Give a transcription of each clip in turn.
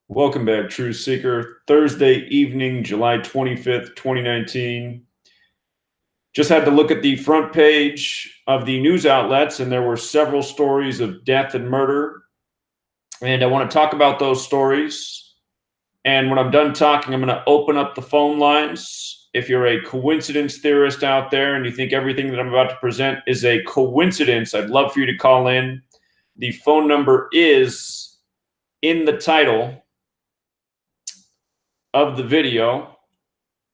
Welcome back, Truth Seeker. Thursday evening, July 25th, 2019. Just had to look at the front page of the news outlets, and there were several stories of death and murder. And I want to talk about those stories. And when I'm done talking, I'm going to open up the phone lines. If you're a coincidence theorist out there and you think everything that I'm about to present is a coincidence, I'd love for you to call in. The phone number is in the title of the video,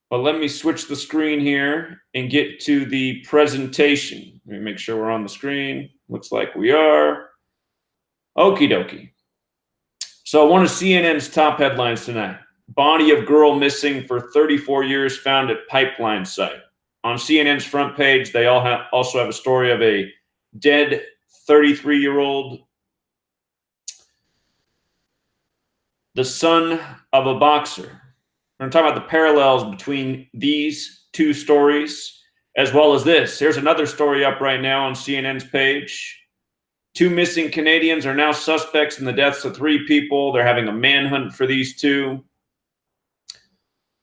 but let me switch the screen here and get to the presentation. Let me make sure we're on the screen. Looks like we are. Okie dokie. So one of CNN's top headlines tonight: body of girl missing for 34 years found at pipeline site. On CNN's front page, they also have a story of a dead 33-year-old, the son of a boxer. We're going to talk about the parallels between these two stories, as well as this. Here's another story up right now on CNN's page. 2 missing Canadians are now suspects in the deaths of 3 people. They're having a manhunt for these 2.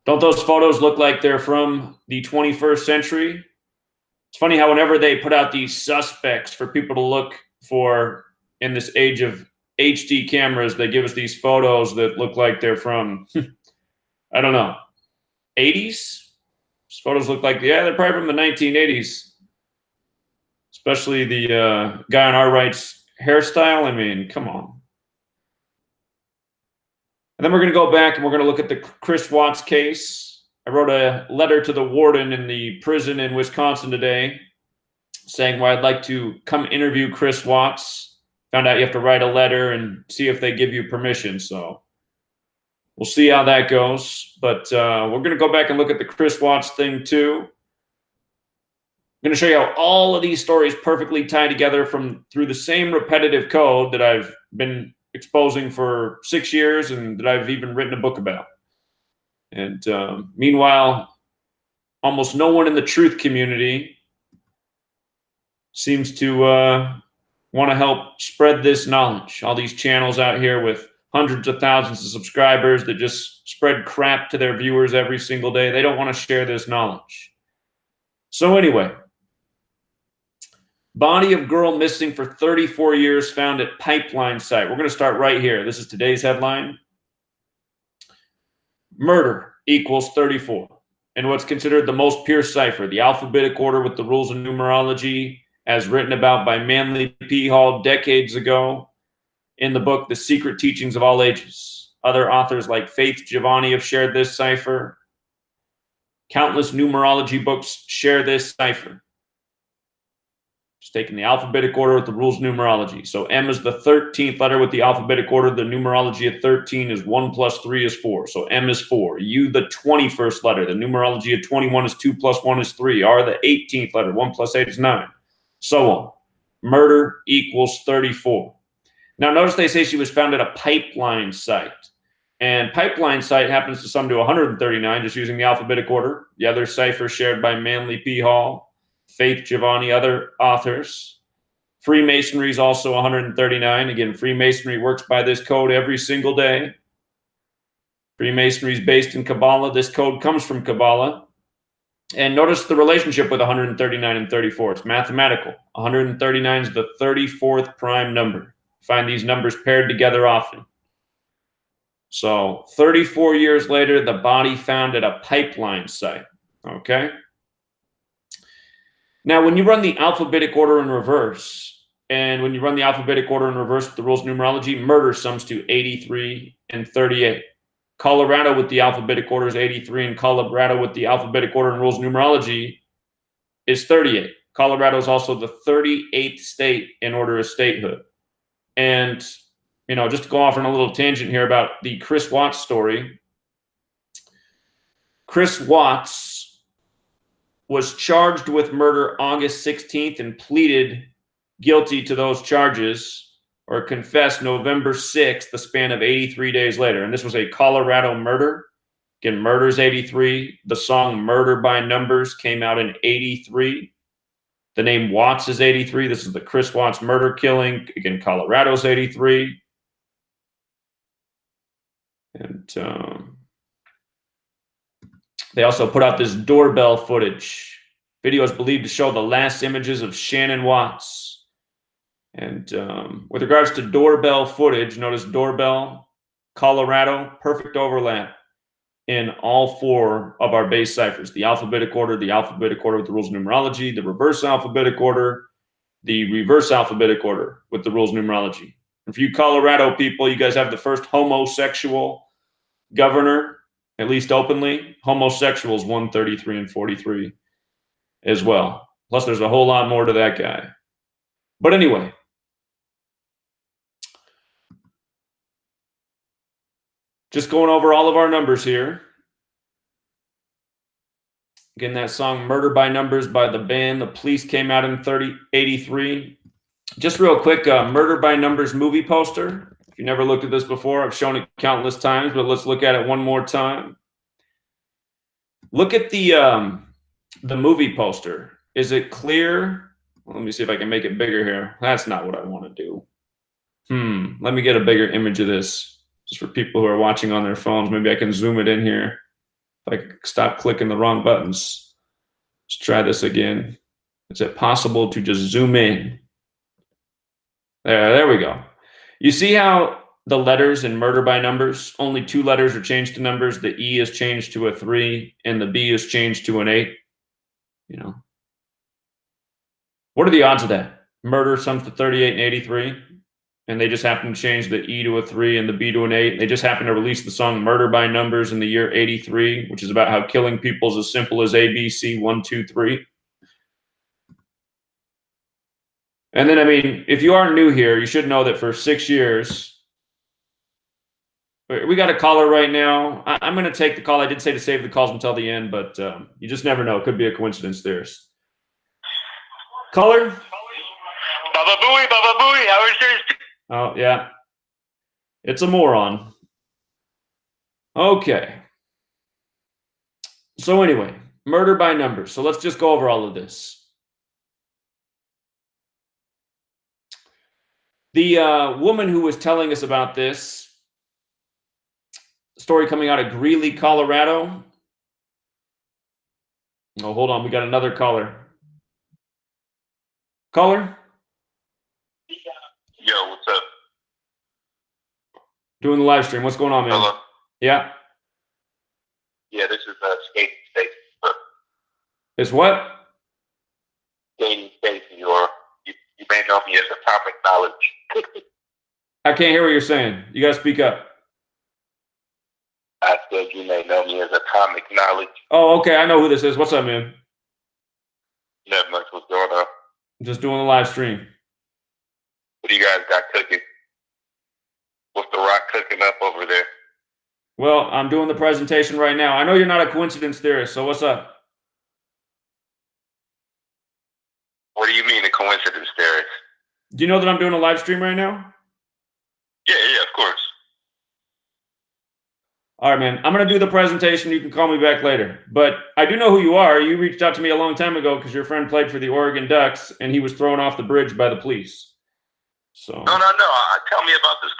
Don't those photos look like they're from the 21st century? It's funny how whenever they put out these suspects for people to look for in this age of HD cameras, they give us these photos that look like they're from I don't know, 80s? These photos look like, yeah, they're probably from the 1980s. Especially the guy on our right's hairstyle. I mean, come on. And then we're going to go back and we're going to look at the Chris Watts case. I wrote a letter to the warden in the prison in Wisconsin today saying, well, I'd like to come interview Chris Watts. Found out you have to write a letter and see if they give you permission. So we'll see how that goes, but we're going to go back and look at the Chris Watts thing too. I'm going to show you how all of these stories perfectly tie together through the same repetitive code that I've been exposing for 6 years and that I've even written a book about. And meanwhile, almost no one in the truth community seems to want to help spread this knowledge. All these channels out here with hundreds of thousands of subscribers that just spread crap to their viewers every single day. They don't want to share this knowledge. So anyway, body of girl missing for 34 years found at pipeline site. We're going to start right here. This is today's headline. Murder equals 34. And what's considered the most pure cipher, the alphabetic order with the rules of numerology as written about by Manly P. Hall decades ago in the book, The Secret Teachings of All Ages. Other authors like Faith Giovanni have shared this cipher. Countless numerology books share this cipher. Just taking the alphabetic order with the rules of numerology. So M is the 13th letter with the alphabetic order. The numerology of 13 is 1 plus 3 is 4. So M is 4. U, the 21st letter. The numerology of 21 is 2 plus 1 is 3. R, the 18th letter. 1 plus 8 is 9. So on. Murder equals 34. Now, notice they say she was found at a pipeline site. And pipeline site happens to sum to 139, just using the alphabetic order. The other cipher shared by Manly P. Hall, Faith Giovanni, other authors. Freemasonry is also 139. Again, Freemasonry works by this code every single day. Freemasonry is based in Kabbalah. This code comes from Kabbalah. And notice the relationship with 139 and 34. It's mathematical. 139 is the 34th prime number. Find these numbers paired together often. So 34 years later, the body found at a pipeline site. Okay. Now, when you run the alphabetic order in reverse, and when you run the alphabetic order in reverse with the rules of numerology, murder sums to 83 and 38. Colorado with the alphabetic order is 83, and Colorado with the alphabetic order and rules of numerology is 38. Colorado is also the 38th state in order of statehood. And, you know, just to go off on a little tangent here about the Chris Watts story. Chris Watts was charged with murder August 16th and pleaded guilty to those charges, or confessed November 6th, the span of 83 days later. And this was a Colorado murder. Again, murder's 83. The song Murder by Numbers came out in 83. The name Watts is 83. This is the Chris Watts murder killing. Again, Colorado's 83. And they also put out this doorbell footage. Video is believed to show the last images of Shannon Watts. And with regards to doorbell footage, notice doorbell, Colorado, perfect overlap in all 4 of our base ciphers. The alphabetic order with the rules of numerology, the reverse alphabetic order, the reverse alphabetic order with the rules of numerology. And for you Colorado people, you guys have the first homosexual governor, at least openly. Homosexuals 133 and 43 as well. Plus there's a whole lot more to that guy. But anyway, just going over all of our numbers here. Again, that song Murder by Numbers by the band. The Police came out in 1983. Just real quick, Murder by Numbers movie poster. If you never looked at this before, I've shown it countless times, but let's look at it one more time. Look at the movie poster. Is it clear? Well, let me see if I can make it bigger here. That's not what I want to do. Let me get a bigger image of this. Just for people who are watching on their phones, maybe I can zoom it in here. If I could stop clicking the wrong buttons. Let's try this again. Is it possible to just zoom in? There we go. You see how the letters in Murder by Numbers, only 2 letters are changed to numbers. The E is changed to a 3 and the B is changed to an 8. You know, what are the odds of that? Murder sums to 38 and 83, and they just happen to change the E to a 3 and the B to an 8. They just happen to release the song Murder by Numbers in the year 83, which is about how killing people is as simple as A, B, C, 1, 2, 3. And then, I mean, if you are new here, you should know that for 6 years, we got a caller right now. I'm going to take the call. I did say to save the calls until the end, but you just never know. It could be a coincidence there. Caller? Baba Booey, how is yours? Oh, yeah. It's a moron. Okay. So anyway, Murder by Numbers. So let's just go over all of this. The woman who was telling us about this story coming out of Greeley, Colorado. Oh, hold on. We got another caller. Caller? Yo, what's up? Doing the live stream. What's going on, man? Hello? Yeah. Yeah, this is Sadie. It's what? Sadie, or you may know me as Atomic Knowledge. I can't hear what you're saying. You got to speak up. I said you may know me as Atomic Knowledge. Oh, okay. I know who this is. What's up, man? Not much. What's going on? Just doing the live stream. What do you guys got cooking? What's the rock cooking up over there? Well, I'm doing the presentation right now. I know you're not a coincidence theorist, so what's up? What do you mean a coincidence theorist? Do you know that I'm doing a live stream right now? Yeah, of course. All right, man. I'm going to do the presentation. You can call me back later. But I do know who you are. You reached out to me a long time ago because your friend played for the Oregon Ducks, and he was thrown off the bridge by the police. So No. Tell me about this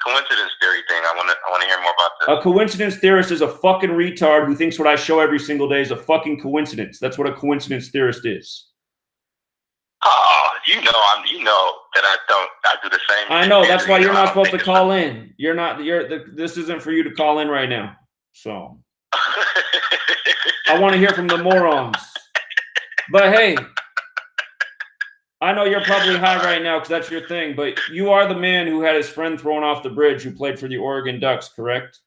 coincidence theory thing. I want to hear more about this. A coincidence theorist is a fucking retard who thinks what I show every single day is a fucking coincidence. That's what a coincidence theorist is. Oh, you know that I do the same. I know. That's why you're not supposed to call in. This isn't for you to call in right now. So I want to hear from the morons. But hey, I know you're probably high right now because that's your thing, but you are the man who had his friend thrown off the bridge who played for the Oregon Ducks, correct?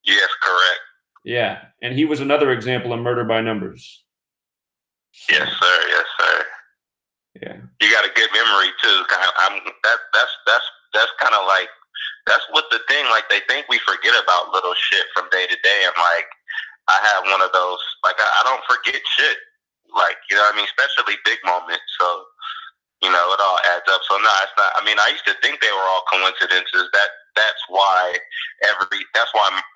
Yes, correct. Yeah, and he was another example of Murder by Numbers. So, yes, sir. Yeah. You got a good memory too. That's kind of like, that's what the thing, like they think we forget about little shit from day to day. And like, I have one of those, like I don't forget shit. Like, you know what I mean? Especially big moments. So, you know, it all adds up. So no, it's not. I mean, I used to think they were all coincidences. That's why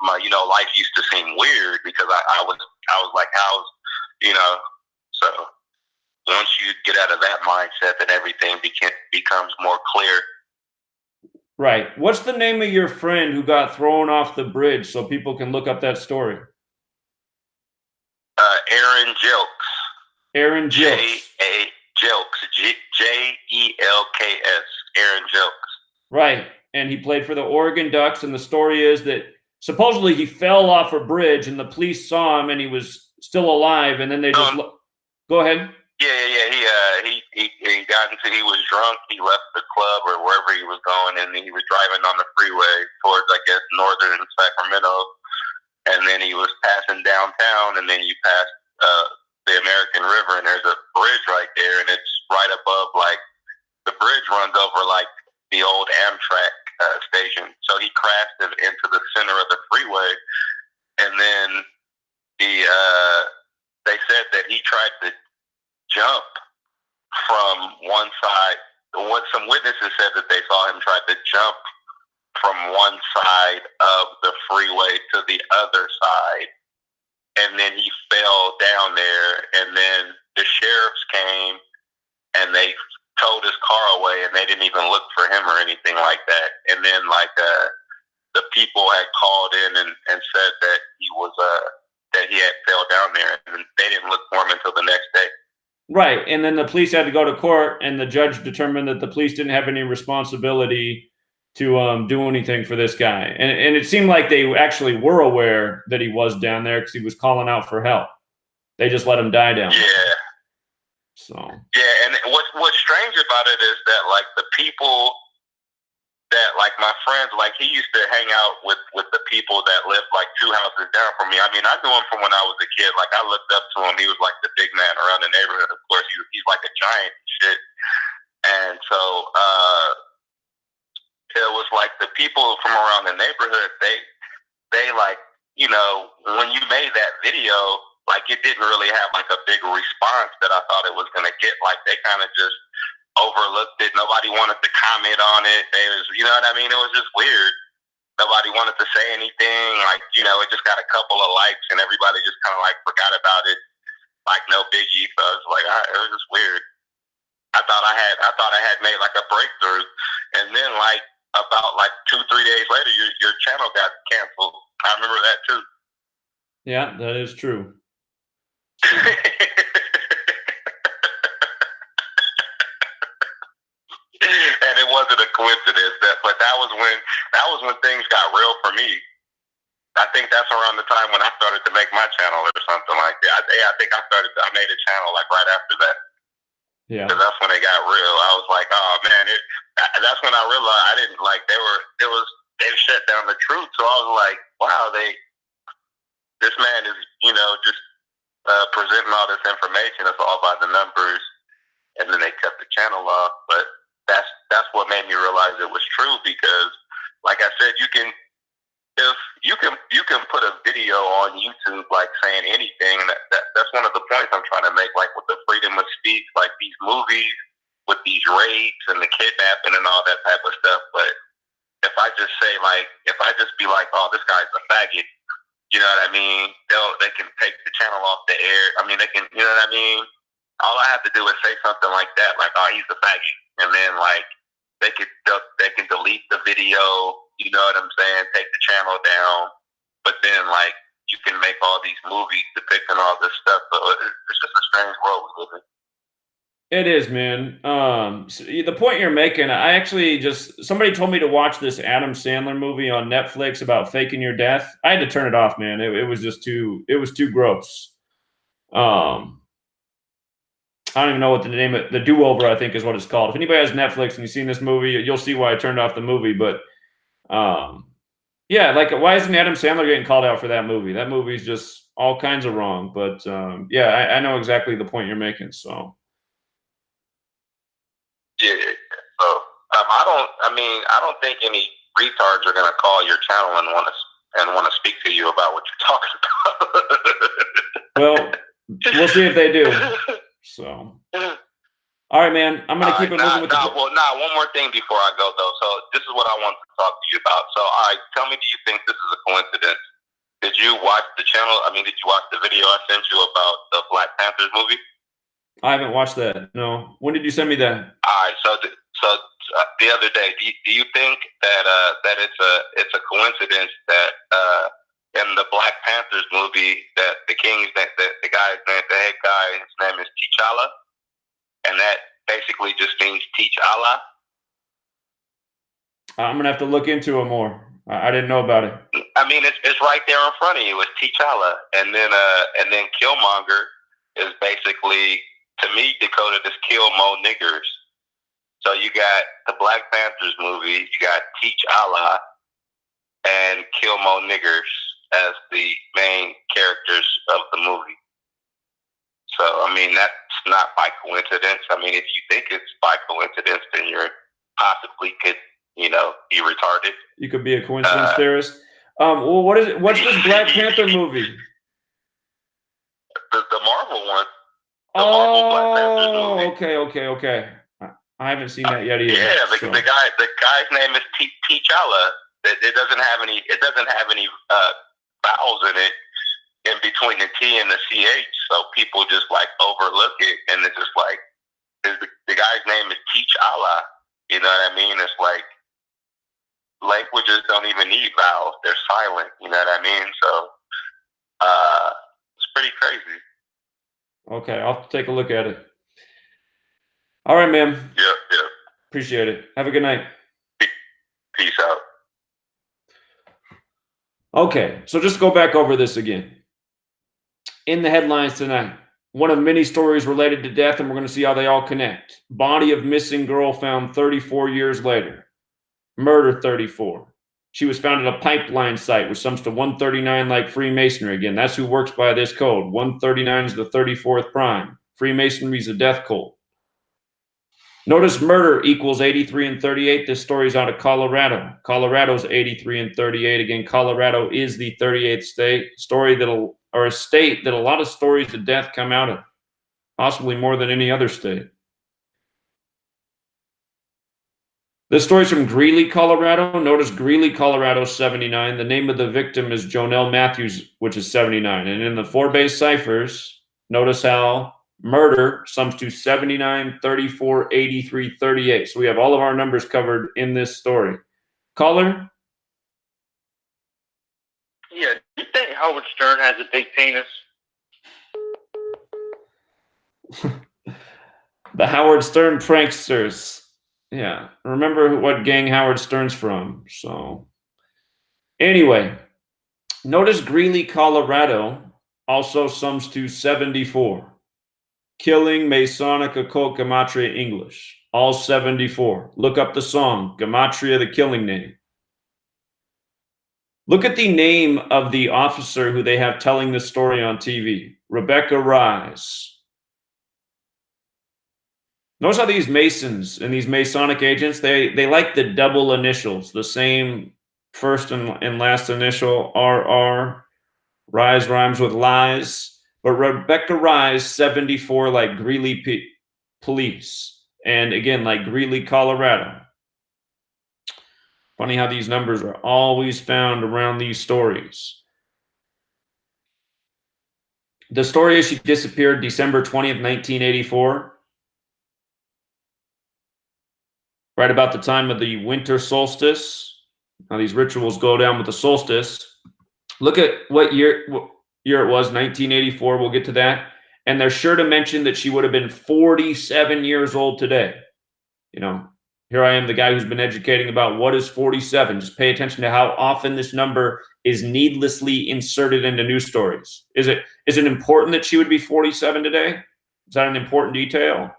my life used to seem weird because I was like, how's, you know, so once you get out of that mindset, then everything becomes more clear. Right. What's the name of your friend who got thrown off the bridge so people can look up that story? Aaron Jelks. Aaron Jelks. Jelks. Jelks. Aaron Jelks. Right. And he played for the Oregon Ducks. And the story is that supposedly he fell off a bridge and the police saw him and he was still alive. And then they just go ahead. Yeah. He was drunk. He left the club or wherever he was going, and then he was driving on the freeway towards, I guess, northern Sacramento. And then he was passing downtown, and then you pass the American River, and there's a bridge right there, and it's right above, like, the bridge runs over, like, the old Amtrak station. So he crashed into the center of the freeway, and then they said that he tried to jump from one side. Some witnesses said that they saw him try to jump from one side of the freeway to the other side, and then he fell down there, and then the sheriffs came and they towed his car away, and they didn't even look for him or anything like that. And then, like, the people had called in and said that he had fell down there, and they didn't look for him until the next day. Right. And then the police had to go to court, and the judge determined that the police didn't have any responsibility to do anything for this guy. And it seemed like they actually were aware that he was down there because he was calling out for help. They just let him die down there. Yeah. So. Yeah, and what's strange about it is that, like, the people that, like, my friends, like, he used to hang out with the people that lived, like, 2 houses down from me. I mean, I knew him from when I was a kid. Like, I looked up to him. He was, like, the big man around the neighborhood. Of course, he's like a giant and shit. And so it was, like, the people from around the neighborhood, they, like, you know, when you made that video, like, it didn't really have, like, a big response that I thought it was going to get. Like, they kind of just overlooked it. Nobody wanted to comment on it. They was, you know what I mean? It was just weird. Nobody wanted to say anything. Like, you know, it just got a couple of likes, and everybody just kind of, like, forgot about it. Like, no biggie. So it was like, it was just weird. I thought I had made, like, a breakthrough, and then, like, about, like, 2-3 days later, your channel got canceled. I remember that too. Yeah, that is true. And it wasn't a coincidence, but that was when things got real for me. I think that's around the time when I started to make my channel or something like that. I think I made a channel, like, right after that. Yeah. Because that's when it got real. I was like, oh man, that's when I realized I didn't like they shut down the truth. So I was like, wow, this man is, you know, just presenting all this information. It's all by the numbers, and then they cut the channel off. But that's what made me realize it was true, because, like I said, you can put a video on YouTube, like, saying anything. That's one of the points I'm trying to make, like, with the freedom of speech, like these movies with these rapes and the kidnapping and all that type of stuff. But if I just say, like, if I just be like, oh, this guy's a faggot, you know what I mean? They can take the channel off the air. I mean, they can, you know what I mean? All I have to do is say something like that, like, oh, he's a faggot, and then, like, they can delete the video. You know what I'm saying? Take the channel down, but then, like, you can make all these movies depicting all this stuff. So it's just a strange world we live in. It is, man. So the point you're making, I actually somebody told me to watch this Adam Sandler movie on Netflix about faking your death. I had to turn it off, man. It was just too gross. I don't even know what the name of the Do-Over, I think, is what it's called. If anybody has Netflix and you've seen this movie, you'll see why I turned off the movie. But yeah, like, why isn't Adam Sandler getting called out for that movie? That movie's just all kinds of wrong. But yeah, I know exactly the point you're making. So yeah, so I don't think any retards are gonna call your channel and want to speak to you about what you're talking about. Well, we'll see if they do. So, all right, man. I'm gonna keep it moving with one more thing before I go, though. So this is what I want to talk to you about. So, all right, tell me, do you think this is a coincidence? Did you watch the channel? I mean, did you watch the video I sent you about the Black Panthers movie? I haven't watched that. No. When did you send me that? All right, so the other day. Do you think that that it's a coincidence that in the Black Panthers movie that the head guy, his name is T'Challa, and that basically just means teach Allah? I'm gonna have to look into it more. I didn't know about it. I mean, it's right there in front of you. It's T'Challa, and then Killmonger is basically, to me, decoded as kill mo niggers. So you got the Black Panthers movie, you got Teach Allah and Kill Mo Niggers as the main characters of the movie. So, I mean, that's not by coincidence. I mean, if you think it's by coincidence, then you're possibly could, be retarded. You could be a coincidence theorist. Well, what is it? What's this Black Panther movie? The Marvel one. Marvel Black Panther movie. Okay. I haven't seen that yet either. Yeah, the guy's name is T'Challa. It doesn't have any vowels in it in between the T and the CH, so people just like overlook it, and it's just like the guy's name is Teach Allah. You know what I mean? It's like languages don't even need vowels; they're silent. You know what I mean? So it's pretty crazy. Okay, I'll take a look at it. All right, man. Yeah. Appreciate it. Have a good night. Peace out. Okay, so just go back over this again. In the headlines tonight, one of many stories related to death, and we're going to see how they all connect. Body of missing girl found 34 years later. Murder 34. She was found at a pipeline site, which sums to 139 like Freemasonry. Again, that's who works by this code. 139 is the 34th prime. Freemasonry is a death cult. Notice murder equals 83 and 38. This story is out of Colorado. Colorado's 83 and 38. Again, Colorado is the 38th state. A state that a lot of stories of death come out of, possibly more than any other state. This story's from Greeley, Colorado. Notice Greeley, Colorado, 79. The name of the victim is Jonelle Matthews, which is 79. And in the 4-base ciphers, notice how murder sums to 79, 34, 83, 38. So we have all of our numbers covered in this story. Caller? Yeah, do you think Howard Stern has a big penis? The Howard Stern pranksters. Yeah, remember what gang Howard Stern's from. So anyway, notice Greeley, Colorado also sums to 74. Killing, Masonic, Occult, Gematria, English. All 74. Look up the song, Gematria, the killing name. Look at the name of the officer who they have telling this story on TV. Rebecca Rise. Notice how these Masons and these Masonic agents, they like the double initials, the same first and last initial, RR. Rise rhymes with lies. But Rebecca Rise, 74, like Greeley Police. And again, like Greeley, Colorado. Funny how these numbers are always found around these stories. The story is she disappeared December 20th, 1984. Right about the time of the winter solstice. Now these rituals go down with the solstice. Look at what year it was, 1984. We'll get to that. And they're sure to mention that she would have been 47 years old today. Here I am, the guy who's been educating about what is 47. Just pay attention to how often this number is needlessly inserted into news stories. Is it important that she would be 47 today? Is that an important detail?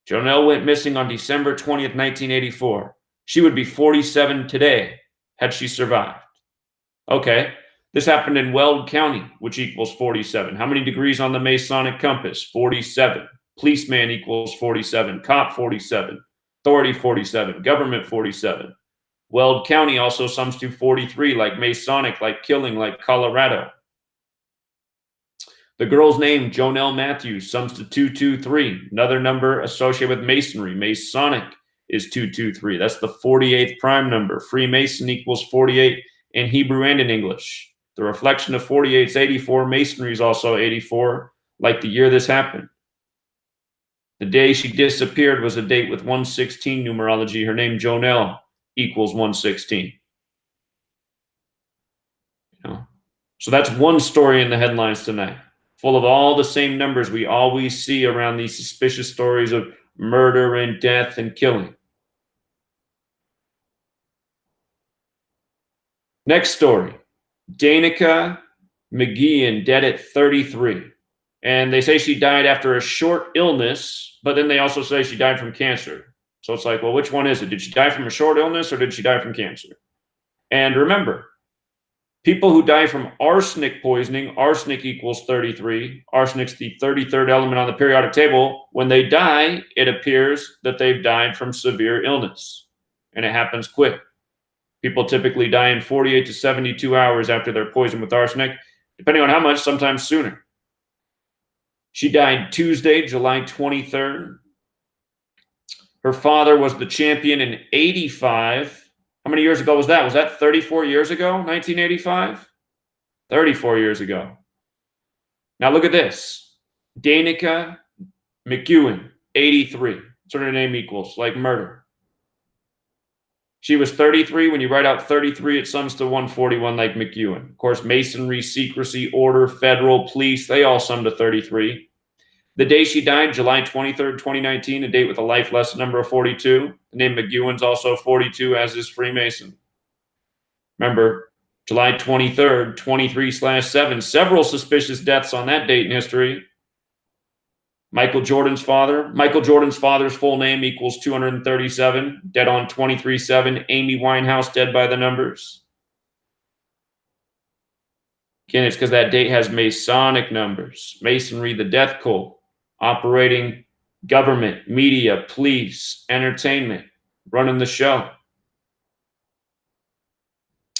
Jonelle went missing on December 20th, 1984. She would be 47 today had she survived. Okay. This happened in Weld County, which equals 47. How many degrees on the Masonic compass? 47. Policeman equals 47. Cop 47. Authority 47. Government 47. Weld County also sums to 43, like Masonic, like killing, like Colorado. The girl's name, Jonelle Matthews, sums to 223. Another number associated with Masonry. Masonic is 223. That's the 48th prime number. Freemason equals 48 in Hebrew and in English. The reflection of 48 is 84. Masonry is also 84, like the year this happened. The day she disappeared was a date with 116 numerology. Her name, Jonelle, equals 116. You know? So that's one story in the headlines tonight, full of all the same numbers we always see around these suspicious stories of murder and death and killing. Next story, Danika McGuigan, dead at 33. And they say she died after a short illness, but then they also say she died from cancer. So it's like, well, which one is it? Did she die from a short illness or did she die from cancer? And remember, people who die from arsenic poisoning, arsenic equals 33. Arsenic's the 33rd element on the periodic table. When they die, it appears that they've died from severe illness, and it happens quick. People typically die in 48 to 72 hours after they're poisoned with arsenic, depending on how much, sometimes sooner. She died Tuesday, July 23rd. Her father was the champion in 85. How many years ago was that? Was that 34 years ago, 1985? 34 years ago. Now look at this. Danika McGuigan, 83. That's what her name equals, like murder. She was 33. When you write out 33, it sums to 141 like McGuigan. Of course, masonry, secrecy, order, federal, police, they all sum to 33. The day she died, July 23rd, 2019, a date with a life lesson number of 42. The name McGuigan's also 42, as is Freemason. Remember, July 23rd, 23/7, several suspicious deaths on that date in history. Michael Jordan's father's full name equals 237, dead on 23/7. Amy Winehouse, dead by the numbers. Again, it's because that date has Masonic numbers. Masonry, the death cult, operating government, media, police, entertainment, running the show.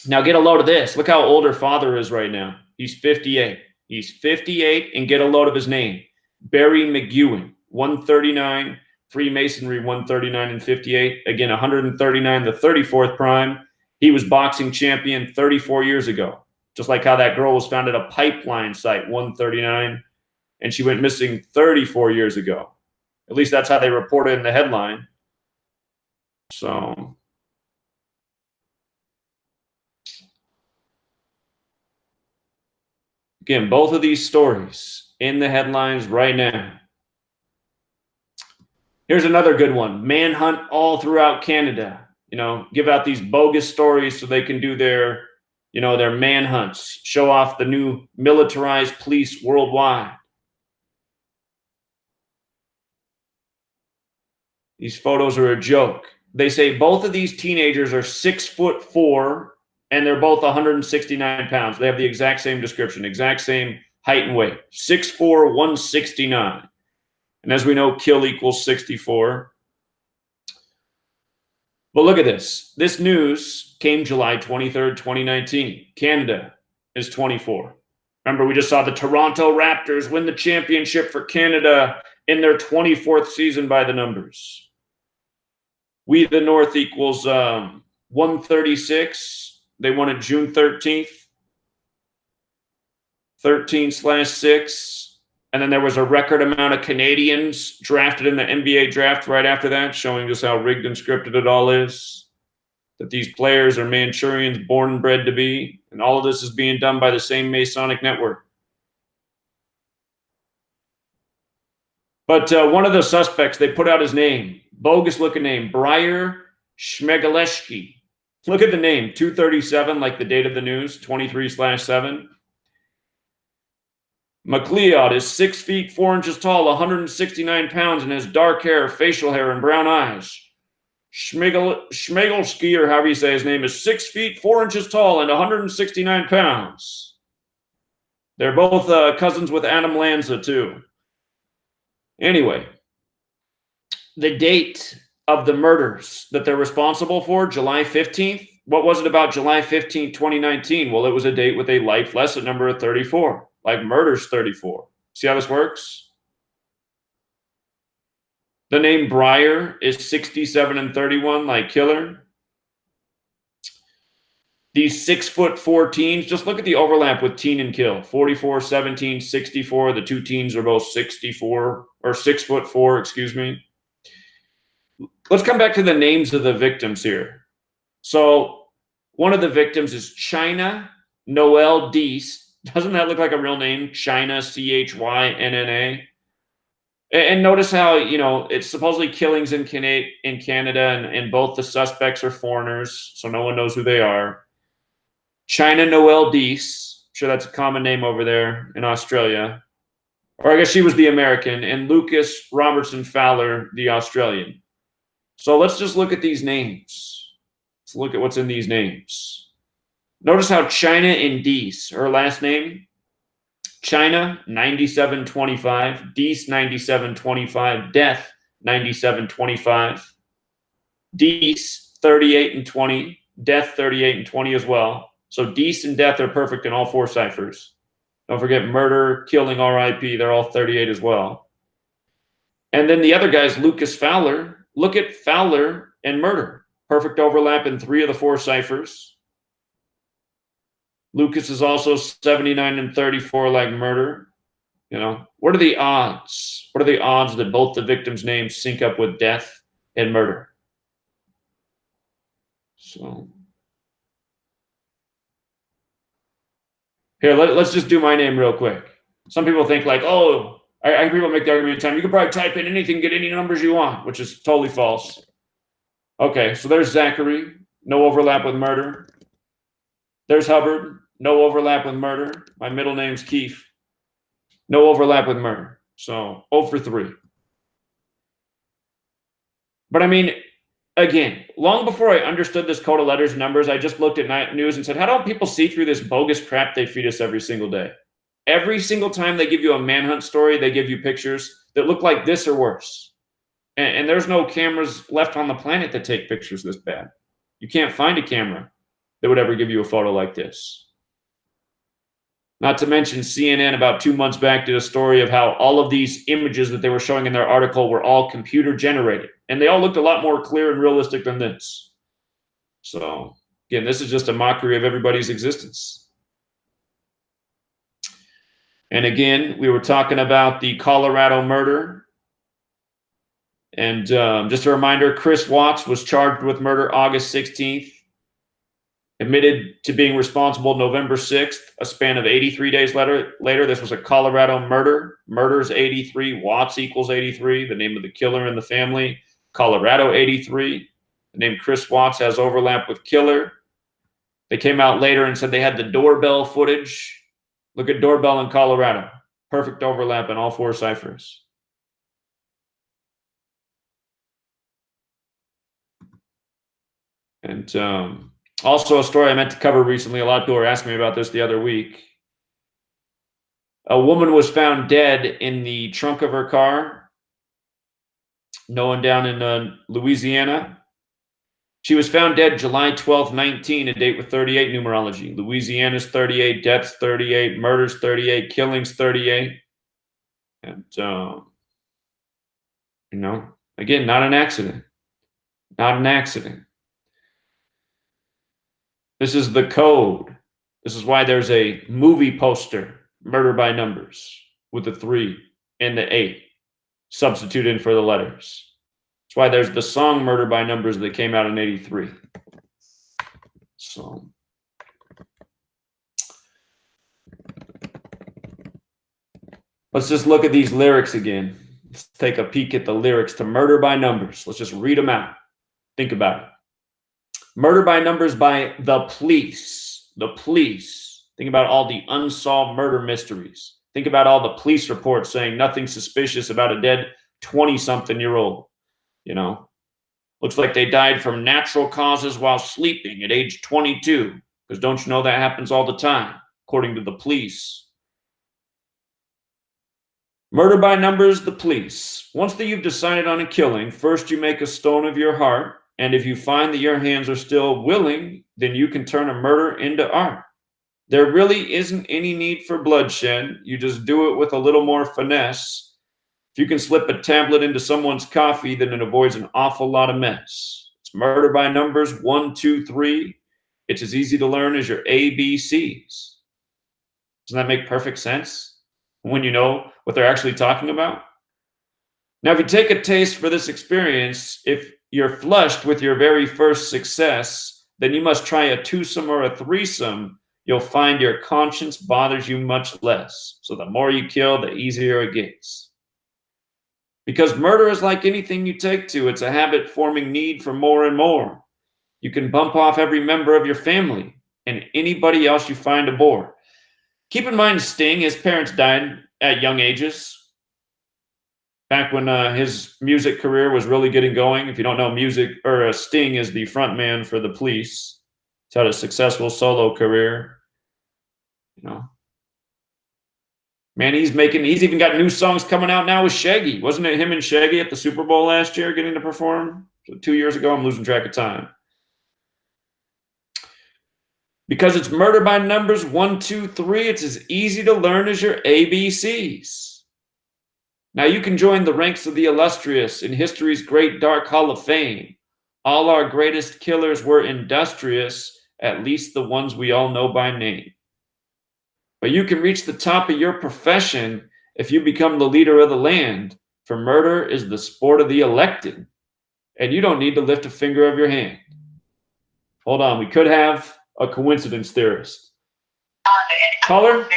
Now get a load of this. Look how old her father is right now. He's 58. He's 58, and get a load of his name. Barry McGuigan, 139, Freemasonry 139 and 58. Again, 139, the 34th prime. He was boxing champion 34 years ago. Just like how that girl was found at a pipeline site, 139, and she went missing 34 years ago. At least that's how they reported in the headline. So, again, both of these stories in the headlines right now. Here's another good one. Manhunt all throughout Canada. You know, give out these bogus stories so they can do their, you know, their manhunts, show off the new militarized police worldwide. These photos are a joke. They say both of these teenagers are 6'4", and they're both 169 pounds. They have the exact same description, exact same height and weight. 6'4", 169. And as we know, kill equals 64. But look at this. This news came July 23rd, 2019. Canada is 24. Remember, we just saw the Toronto Raptors win the championship for Canada in their 24th season by the numbers. We the North equals 136. They won it June 13th. 13/6. And then there was a record amount of Canadians drafted in the NBA draft right after that, showing just how rigged and scripted it all is. That these players are Manchurians born and bred to be. And all of this is being done by the same Masonic network. But one of the suspects, they put out his name. Bogus looking name. Briar Schmegalewski. Look at the name. 237, like the date of the news. 23/7. McLeod is 6 feet 4 inches tall, 169 pounds, and has dark hair, facial hair, and brown eyes. Schmegalski, or however you say his name, is 6 feet 4 inches tall and 169 pounds. They're both cousins with Adam Lanza, too. Anyway, the date of the murders that they're responsible for, July 15th. What was it about July 15th, 2019? Well, it was a date with a life lesson number of 34. Like murder's 34. See how this works? The name Briar is 67 and 31, like killer. These 6'4" teens, just look at the overlap with teen and kill. 44, 17, 64. The two teens are both 64 or 6'4", excuse me. Let's come back to the names of the victims here. So one of the victims is China Noelle Deese. Doesn't that look like a real name? China, Chynna. And notice how, you know, it's supposedly killings in Canada, and both the suspects are foreigners, so no one knows who they are. China Noelle Deese, I'm sure that's a common name over there in Australia. Or I guess she was the American, and Lucas Robertson Fowler, the Australian. So let's just look at these names. Let's look at what's in these names. Notice how China in Deese, her last name, China 9725, Deese 9725, Death 9725, Deese 38 and 20, Death 38 and 20 as well. So Deese and Death are perfect in all four ciphers. Don't forget murder, killing, RIP, they're all 38 as well. And then the other guy's Lucas Fowler. Look at Fowler and murder. Perfect overlap in 3 of the 4 ciphers. Lucas is also 79 and 34 like murder. You know, what are the odds? What are the odds that both the victims' names sync up with death and murder? So here, let's just do my name real quick. Some people think like, oh, I hear people make the argument time. You can probably type in anything, get any numbers you want, which is totally false. Okay, so there's Zachary, no overlap with murder. There's Hubbard, no overlap with murder. My middle name's Keefe. No overlap with murder. So 0 for 3. But I mean, again, long before I understood this code of letters and numbers, I just looked at news and said, how don't people see through this bogus crap they feed us every single day? Every single time they give you a manhunt story, they give you pictures that look like this or worse. And there's no cameras left on the planet that take pictures this bad. You can't find a camera that would ever give you a photo like this. Not to mention CNN about 2 months back did a story of how all of these images that they were showing in their article were all computer generated. And they all looked a lot more clear and realistic than this. So again, this is just a mockery of everybody's existence. And again, we were talking about the Colorado murder. And just a reminder, Chris Watts was charged with murder August 16th. Admitted to being responsible November 6th, a span of 83 days later. This was a Colorado murder. Murder's 83, Watts equals 83, the name of the killer and the family. Colorado 83. The name Chris Watts has overlap with killer. They came out later and said they had the doorbell footage. Look at doorbell in Colorado. Perfect overlap in all 4 ciphers. And also a story I meant to cover recently. A lot of people were asking me about this the other week. A woman was found dead in the trunk of her car. No one down in Louisiana. She was found dead July 12th, 19, a date with 38 numerology. Louisiana's 38, death's 38, murder's 38, killing's 38. And, you know, again, not an accident. Not an accident. This is the code. This is why there's a movie poster, Murder by Numbers, with the 3 and the 8 substitute in for the letters. That's why there's the song Murder by Numbers that came out in '83. So let's just look at these lyrics again. Let's take a peek at the lyrics to Murder by Numbers. Let's just read them out. Think about it. Murder by Numbers by the police. The police. Think about all the unsolved murder mysteries. Think about all the police reports saying nothing suspicious about a dead 20-something-year-old. You know, looks like they died from natural causes while sleeping at age 22. Because don't you know that happens all the time, according to the police. Murder by Numbers, the police. Once that you've decided on a killing, first you make a stone of your heart. And if you find that your hands are still willing, then you can turn a murder into art. There really isn't any need for bloodshed. You just do it with a little more finesse. If you can slip a tablet into someone's coffee, then it avoids an awful lot of mess. It's Murder by Numbers 1, 2, 3. It's as easy to learn as your ABCs. Doesn't that make perfect sense when you know what they're actually talking about? Now, if you take a taste for this experience, if you're flushed with your very first success, then you must try a twosome or a threesome. You'll find your conscience bothers you much less. So the more you kill, the easier it gets. Because murder is like anything you take to. It's a habit-forming need for more and more. You can bump off every member of your family and anybody else you find aboard. Keep in mind, Sting, his parents died at young ages. Back when his music career was really getting going. If you don't know, Sting is the front man for the Police. He's had a successful solo career. You know, man, he's even got new songs coming out now with Shaggy. Wasn't it him and Shaggy at the Super Bowl last year getting to perform? So 2 years ago, I'm losing track of time. Because it's murder by numbers, 1, 2, 3. It's as easy to learn as your ABCs. Now you can join the ranks of the illustrious in history's great dark hall of fame. All our greatest killers were industrious, at least the ones we all know by name. But you can reach the top of your profession if you become the leader of the land, for murder is the sport of the elected, and you don't need to lift a finger of your hand. Hold on, we could have a coincidence theorist. Caller?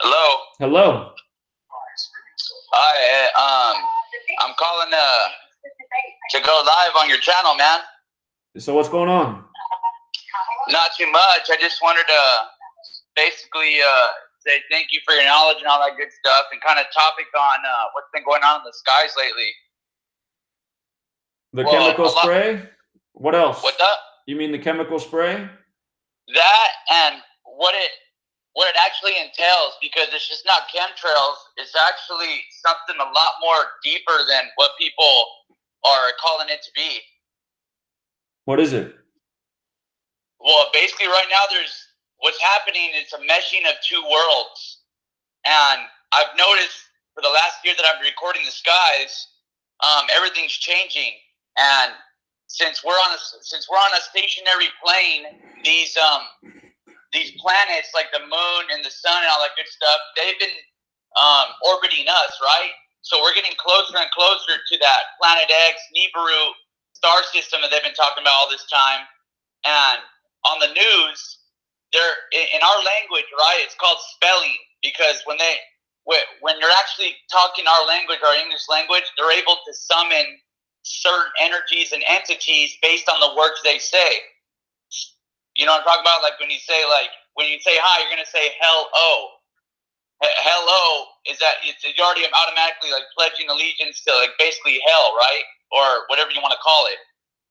Hello. Hello. Hi, I'm calling to go live on your channel, man. So what's going on? Not too much. I just wanted to basically say thank you for your knowledge and all that good stuff, and kind of topic on what's been going on in the skies lately. The chemical spray? What else? What's up? You mean the chemical spray? That and what it actually entails, because it's just not chemtrails. It's actually something a lot more deeper than what people are calling it to be. What is it? Well, basically right now what's happening is a meshing of two worlds. And I've noticed for the last year that I've been recording the skies, everything's changing. And since we're on a stationary plane, these planets like the moon and the sun and all that good stuff, they've been orbiting us, right? So we're getting closer and closer to that Planet X, Nibiru star system that they've been talking about all this time. And on the news, they're in our language, right? It's called spelling, because when you're actually talking our language, our English language, they're able to summon certain energies and entities based on the words they say. You know what I'm talking about? Like when you say hi, you're gonna say hello. Hello is that you're already automatically like pledging allegiance to like basically hell, right? Or whatever you want to call it.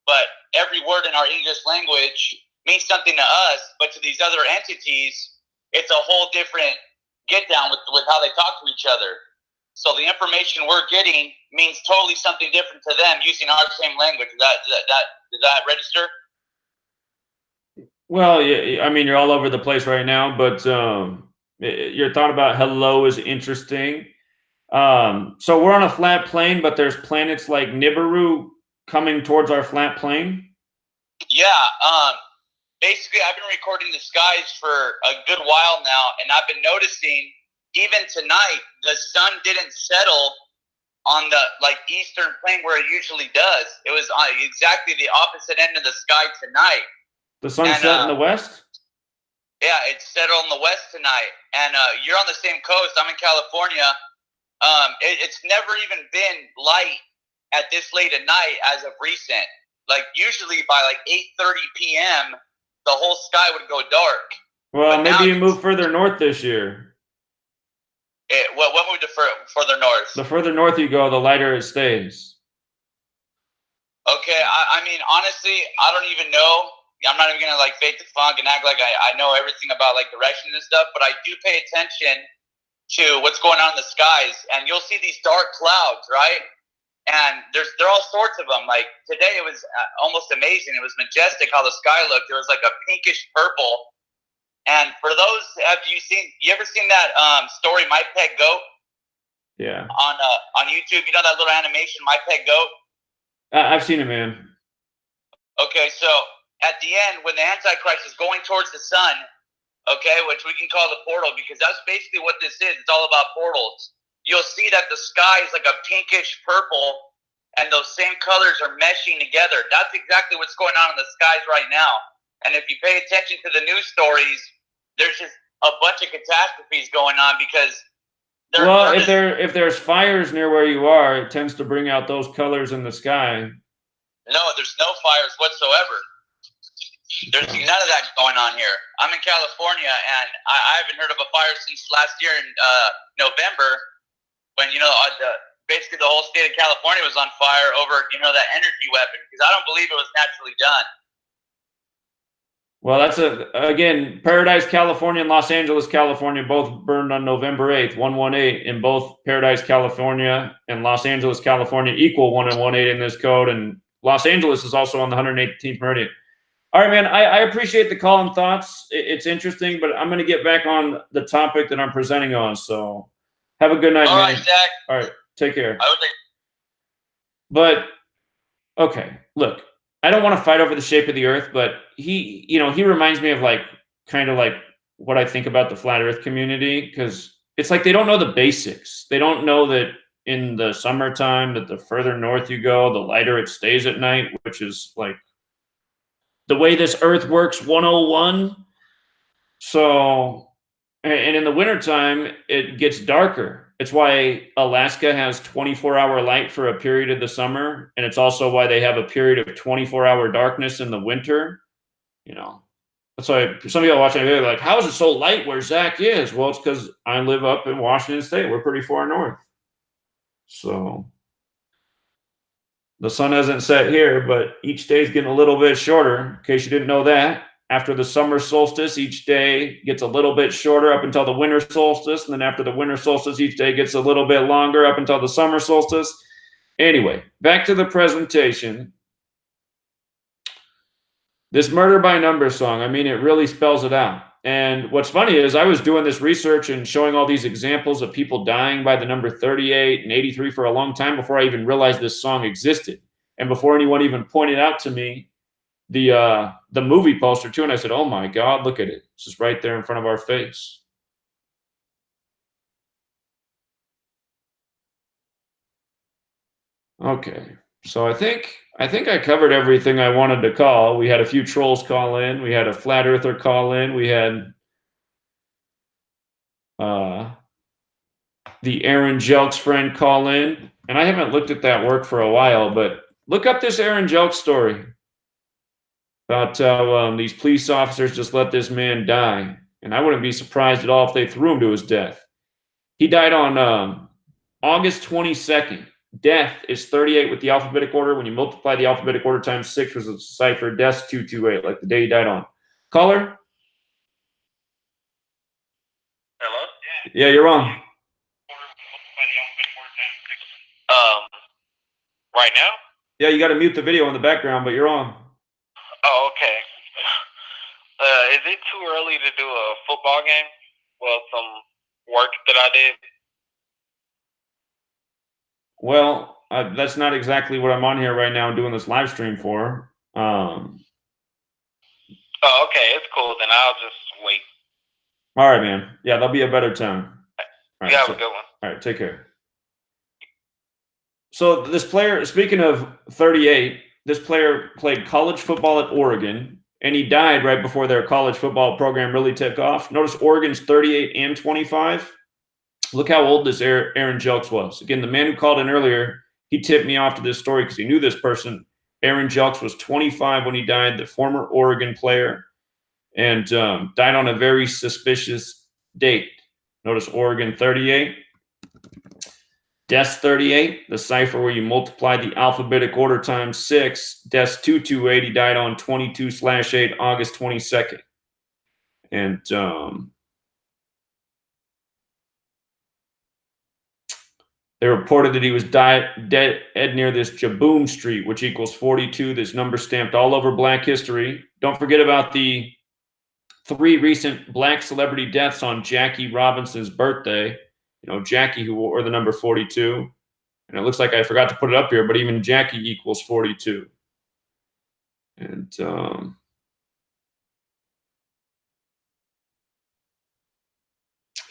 But every word in our English language means something to us, but to these other entities, it's a whole different get down with how they talk to each other. So the information we're getting means totally something different to them using our same language. Does that register? Well, I mean, you're all over the place right now, but your thought about hello is interesting. So we're on a flat plane, but there's planets like Nibiru coming towards our flat plane? Yeah. Basically, I've been recording the skies for a good while now, and I've been noticing even tonight, the sun didn't settle on the eastern plane where it usually does. It was on exactly the opposite end of the sky tonight. The sun set in the west? Yeah, it's settled in the west tonight. And you're on the same coast. I'm in California. It's never even been light at this late at night as of recent. Like usually by 8:30 p.m., the whole sky would go dark. Well, maybe you move further north this year. What moved further north? The further north you go, the lighter it stays. Okay, I mean, honestly, I don't even know. I'm not even going to fake the funk and act like I know everything about directions and stuff, but I do pay attention to what's going on in the skies. And you'll see these dark clouds, right? And there are all sorts of them. Like today, it was almost amazing. It was majestic how the sky looked. There was like a pinkish purple. And for those, you ever seen that story, My Pet Goat? Yeah. On YouTube, you know that little animation, My Pet Goat? I've seen it, man. Okay, so at the end, when the Antichrist is going towards the sun, okay, which we can call the portal, because that's basically what this is. It's all about portals. You'll see that the sky is like a pinkish purple, and those same colors are meshing together. That's exactly what's going on in the skies right now. And if you pay attention to the news stories, there's just a bunch of catastrophes going on because if there's fires near where you are, it tends to bring out those colors in the sky. No, there's no fires whatsoever. There's none of that going on here. I'm in California, and I haven't heard of a fire since last year in November, when basically the whole state of California was on fire over that energy weapon, because I don't believe it was naturally done. Well, that's again, Paradise, California and Los Angeles, California both burned on November 8th, 118, in both Paradise, California and Los Angeles, California equal 118 in this code, and Los Angeles is also on the 118th meridian. All right, man, I appreciate the call and thoughts. It's interesting, but I'm going to get back on the topic that I'm presenting on, so have a good night, man. All right, Zach. All right, take care. I would think. But, okay, look. I don't want to fight over the shape of the earth, but he reminds me of kind of like what I think about the flat earth community, because it's like they don't know the basics. They don't know that in the summertime, that the further north you go, the lighter it stays at night, which is like the way this earth works 101. So, and in the wintertime, it gets darker. It's why Alaska has 24-hour light for a period of the summer, and it's also why they have a period of 24-hour darkness in the winter. That's why some people watching the video are like, how is it so light where Zach is? Well, it's because I live up in Washington State. We're pretty far north. So the sun hasn't set here, but each day is getting a little bit shorter, in case you didn't know that. After the summer solstice, each day gets a little bit shorter up until the winter solstice. And then after the winter solstice, each day gets a little bit longer up until the summer solstice. Anyway, back to the presentation. This Murder by Numbers song, I mean, it really spells it out. And what's funny is I was doing this research and showing all these examples of people dying by the number 38 and 83 for a long time before I even realized this song existed. And before anyone even pointed out to me the movie poster too, and I said, oh my God, look at it. It's just right there in front of our face. Okay, so I think I covered everything I wanted to call. We had a few trolls call in. We had a flat earther call in. We had the Aaron Jelks friend call in. And I haven't looked at that work for a while, but look up this Aaron Jelks story about how these police officers just let this man die. And I wouldn't be surprised at all if they threw him to his death. He died on August 22nd. Death is 38 with the alphabetic order. When you multiply the alphabetic order times 6 was a cipher. Death's 228, like the day he died on. Caller? Hello? Yeah, you're on. Right now? Yeah, you got to mute the video in the background, but you're on. Oh, okay. Is it too early to do a football game? Well, some work that I did. Well, that's not exactly what I'm on here right now doing this live stream for. Oh, okay. It's cool. Then I'll just wait. All right, man. Yeah, that'll be a better time. All right, you have a good one. All right, take care. So this player, speaking of 38, this player played college football at Oregon, and he died right before their college football program really took off. Notice Oregon's 38 and 25. Look how old this Aaron Jelks was. Again, the man who called in earlier, he tipped me off to this story because he knew this person. Aaron Jelks was 25 when he died, the former Oregon player, and died on a very suspicious date. Notice Oregon 38. Deaths 38, the cipher where you multiply the alphabetic order times 6. Deaths 228, he died on 22/8, August 22nd. And they reported that he was dead near this Jaboom Street, which equals 42. This number stamped all over Black history. Don't forget about the 3 recent Black celebrity deaths on Jackie Robinson's birthday. You know, Jackie, who wore the number 42. And it looks like I forgot to put it up here, but even Jackie equals 42. And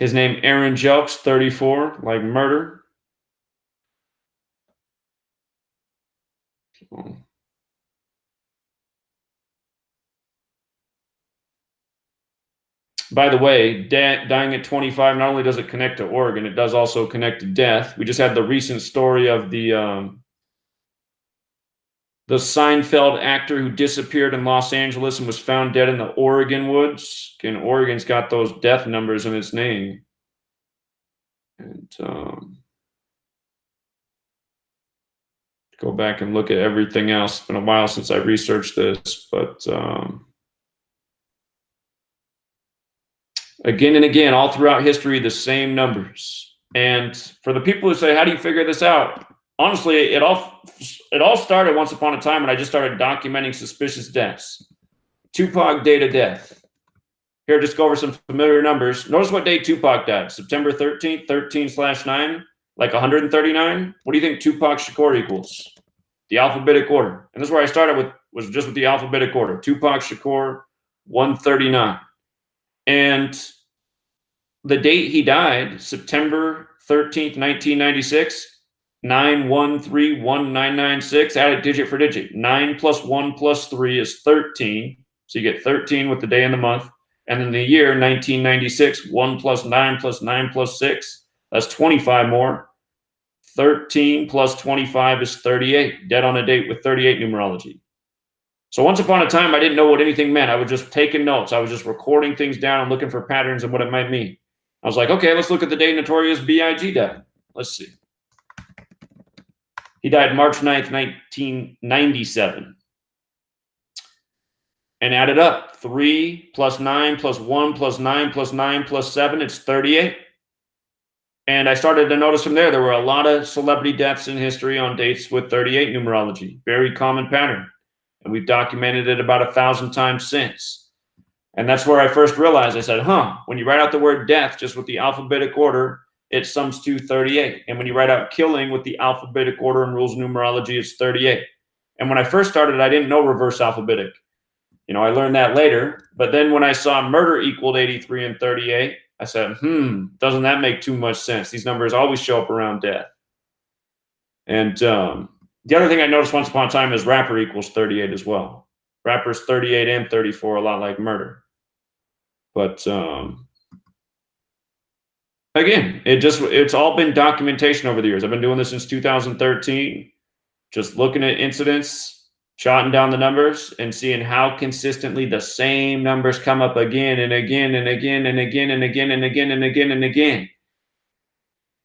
His name, Aaron Jelks, 34, like murder. By the way, dying at 25, not only does it connect to Oregon, it does also connect to death. We just had the recent story of the Seinfeld actor who disappeared in Los Angeles and was found dead in the Oregon woods. Again, Oregon's got those death numbers in its name. And go back and look at everything else. It's been a while since I researched this, but again and again, all throughout history, the same numbers. And for the people who say, how do you figure this out? Honestly, it all started once upon a time when I just started documenting suspicious deaths. Tupac date of death. Here, just go over some familiar numbers. Notice what day Tupac died. September 13th, 13/9, like 139. What do you think Tupac Shakur equals? The alphabetic order. And this is where I started with, was just with the alphabetic order. Tupac Shakur, 139. And the date he died, September 13th, 1996, 9131996, add it digit for digit. 9 plus 1 plus 3 is 13. So you get 13 with the day and the month. And then the year, 1996, 1 plus 9 plus 9 plus 6, that's 25 more. 13 plus 25 is 38. Dead on a date with 38 numerology. So once upon a time, I didn't know what anything meant. I was just taking notes. I was just recording things down and looking for patterns and what it might mean. I was like, okay, let's look at the day Notorious B.I.G. died. Let's see. He died March 9th, 1997. And add it up. 3 plus 9 plus 1 plus 9 plus 9 plus 7, it's 38. And I started to notice from there were a lot of celebrity deaths in history on dates with 38 numerology. Very common pattern. And we've documented it about 1,000 times since. And that's where I first realized, I said, when you write out the word death just with the alphabetic order, it sums to 38. And when you write out killing with the alphabetic order and rules of numerology, it's 38. And when I first started, I didn't know reverse alphabetic. You know, I learned that later. But then when I saw murder equaled 83 and 38, I said, doesn't that make too much sense? These numbers always show up around death. And the other thing I noticed once upon a time is rapper equals 38 as well. Rapper's 38 and 34, a lot like murder. But again, it's all been documentation over the years. I've been doing this since 2013, just looking at incidents, jotting down the numbers, and seeing how consistently the same numbers come up again and again and again and again and again and again and again and again.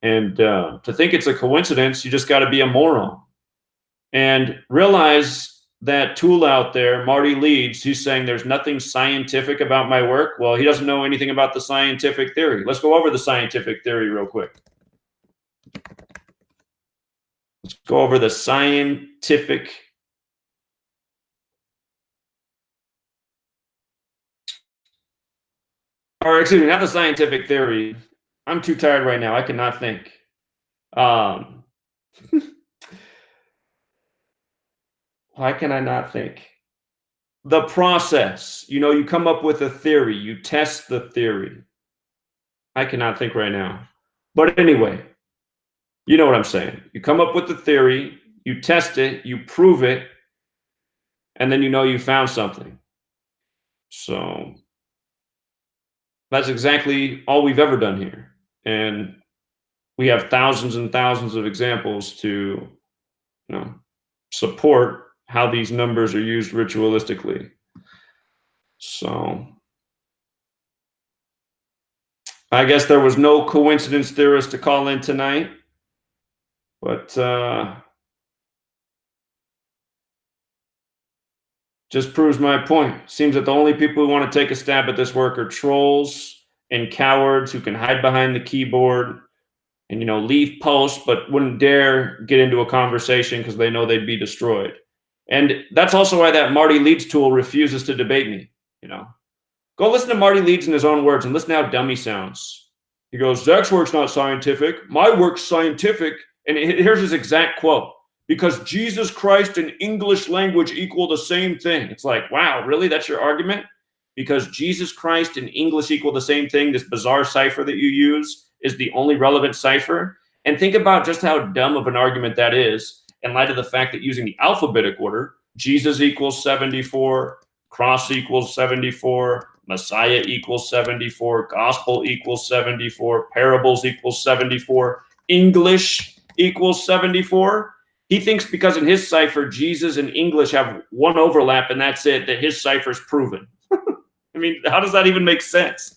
And to think it's a coincidence, you just got to be a moron. And realize that tool out there, Marty Leeds, who's saying there's nothing scientific about my work. Well, he doesn't know anything about the scientific theory. Let's go over the scientific theory real quick. Let's go over the scientific or excuse me, not the scientific theory. I'm too tired right now. I cannot think. Why can I not think? The process. You know, you come up with a theory. You test the theory. I cannot think right now. But anyway, you know what I'm saying. You come up with the theory. You test it. You prove it. And then you know you found something. So that's exactly all we've ever done here. And we have thousands and thousands of examples to, support how these numbers are used ritualistically. So I guess there was no coincidence theorist to call in tonight, but just proves my point. Seems that the only people who want to take a stab at this work are trolls and cowards who can hide behind the keyboard and, leave posts, but wouldn't dare get into a conversation because they know they'd be destroyed. And that's also why that Marty Leeds tool refuses to debate me. Go listen to Marty Leeds in his own words and listen to how dumb he sounds. He goes, Zach's work's not scientific. My work's scientific. And here's his exact quote. Because Jesus Christ and English language equal the same thing. It's like, wow, really? That's your argument? because Jesus Christ and English equal the same thing. This bizarre cipher that you use is the only relevant cipher. And think about just how dumb of an argument that is in light of the fact that using the alphabetic order, Jesus equals 74, cross equals 74, Messiah equals 74, gospel equals 74, parables equals 74, English equals 74. He thinks because in his cipher, Jesus and English have one overlap and that's it, that his cipher is proven. I mean, how does that even make sense?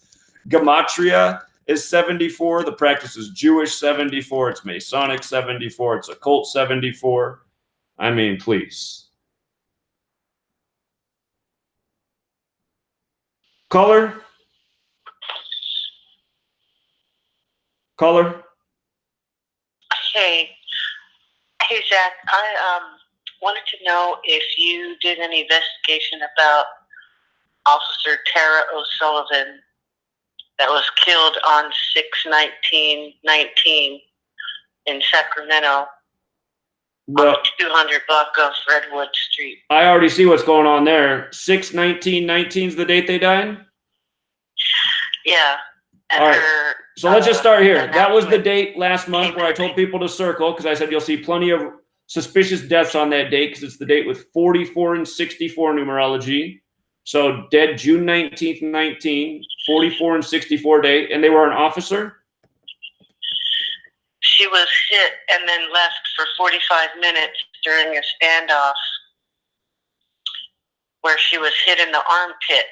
Gematria is 74. The practice is Jewish 74. It's Masonic 74. It's occult 74. I mean, please. Caller? Caller? Hey, Zach. I wanted to know if you did an investigation about Officer Tara O'Sullivan that was killed on 6/19/19 in Sacramento Well, on 200 block of Redwood Street. I already see what's going on there. 6/19/19 is the date they died? Yeah. And All right. her, So let's just start here. That was the announcement date last month where I told people to circle because I said you'll see plenty of suspicious deaths on that date because it's the date with 44 and 64 numerology. So dead June 19th and 19, 44 and 64 date, and they were an officer? She was hit and then left for 45 minutes during a standoff where she was hit in the armpit.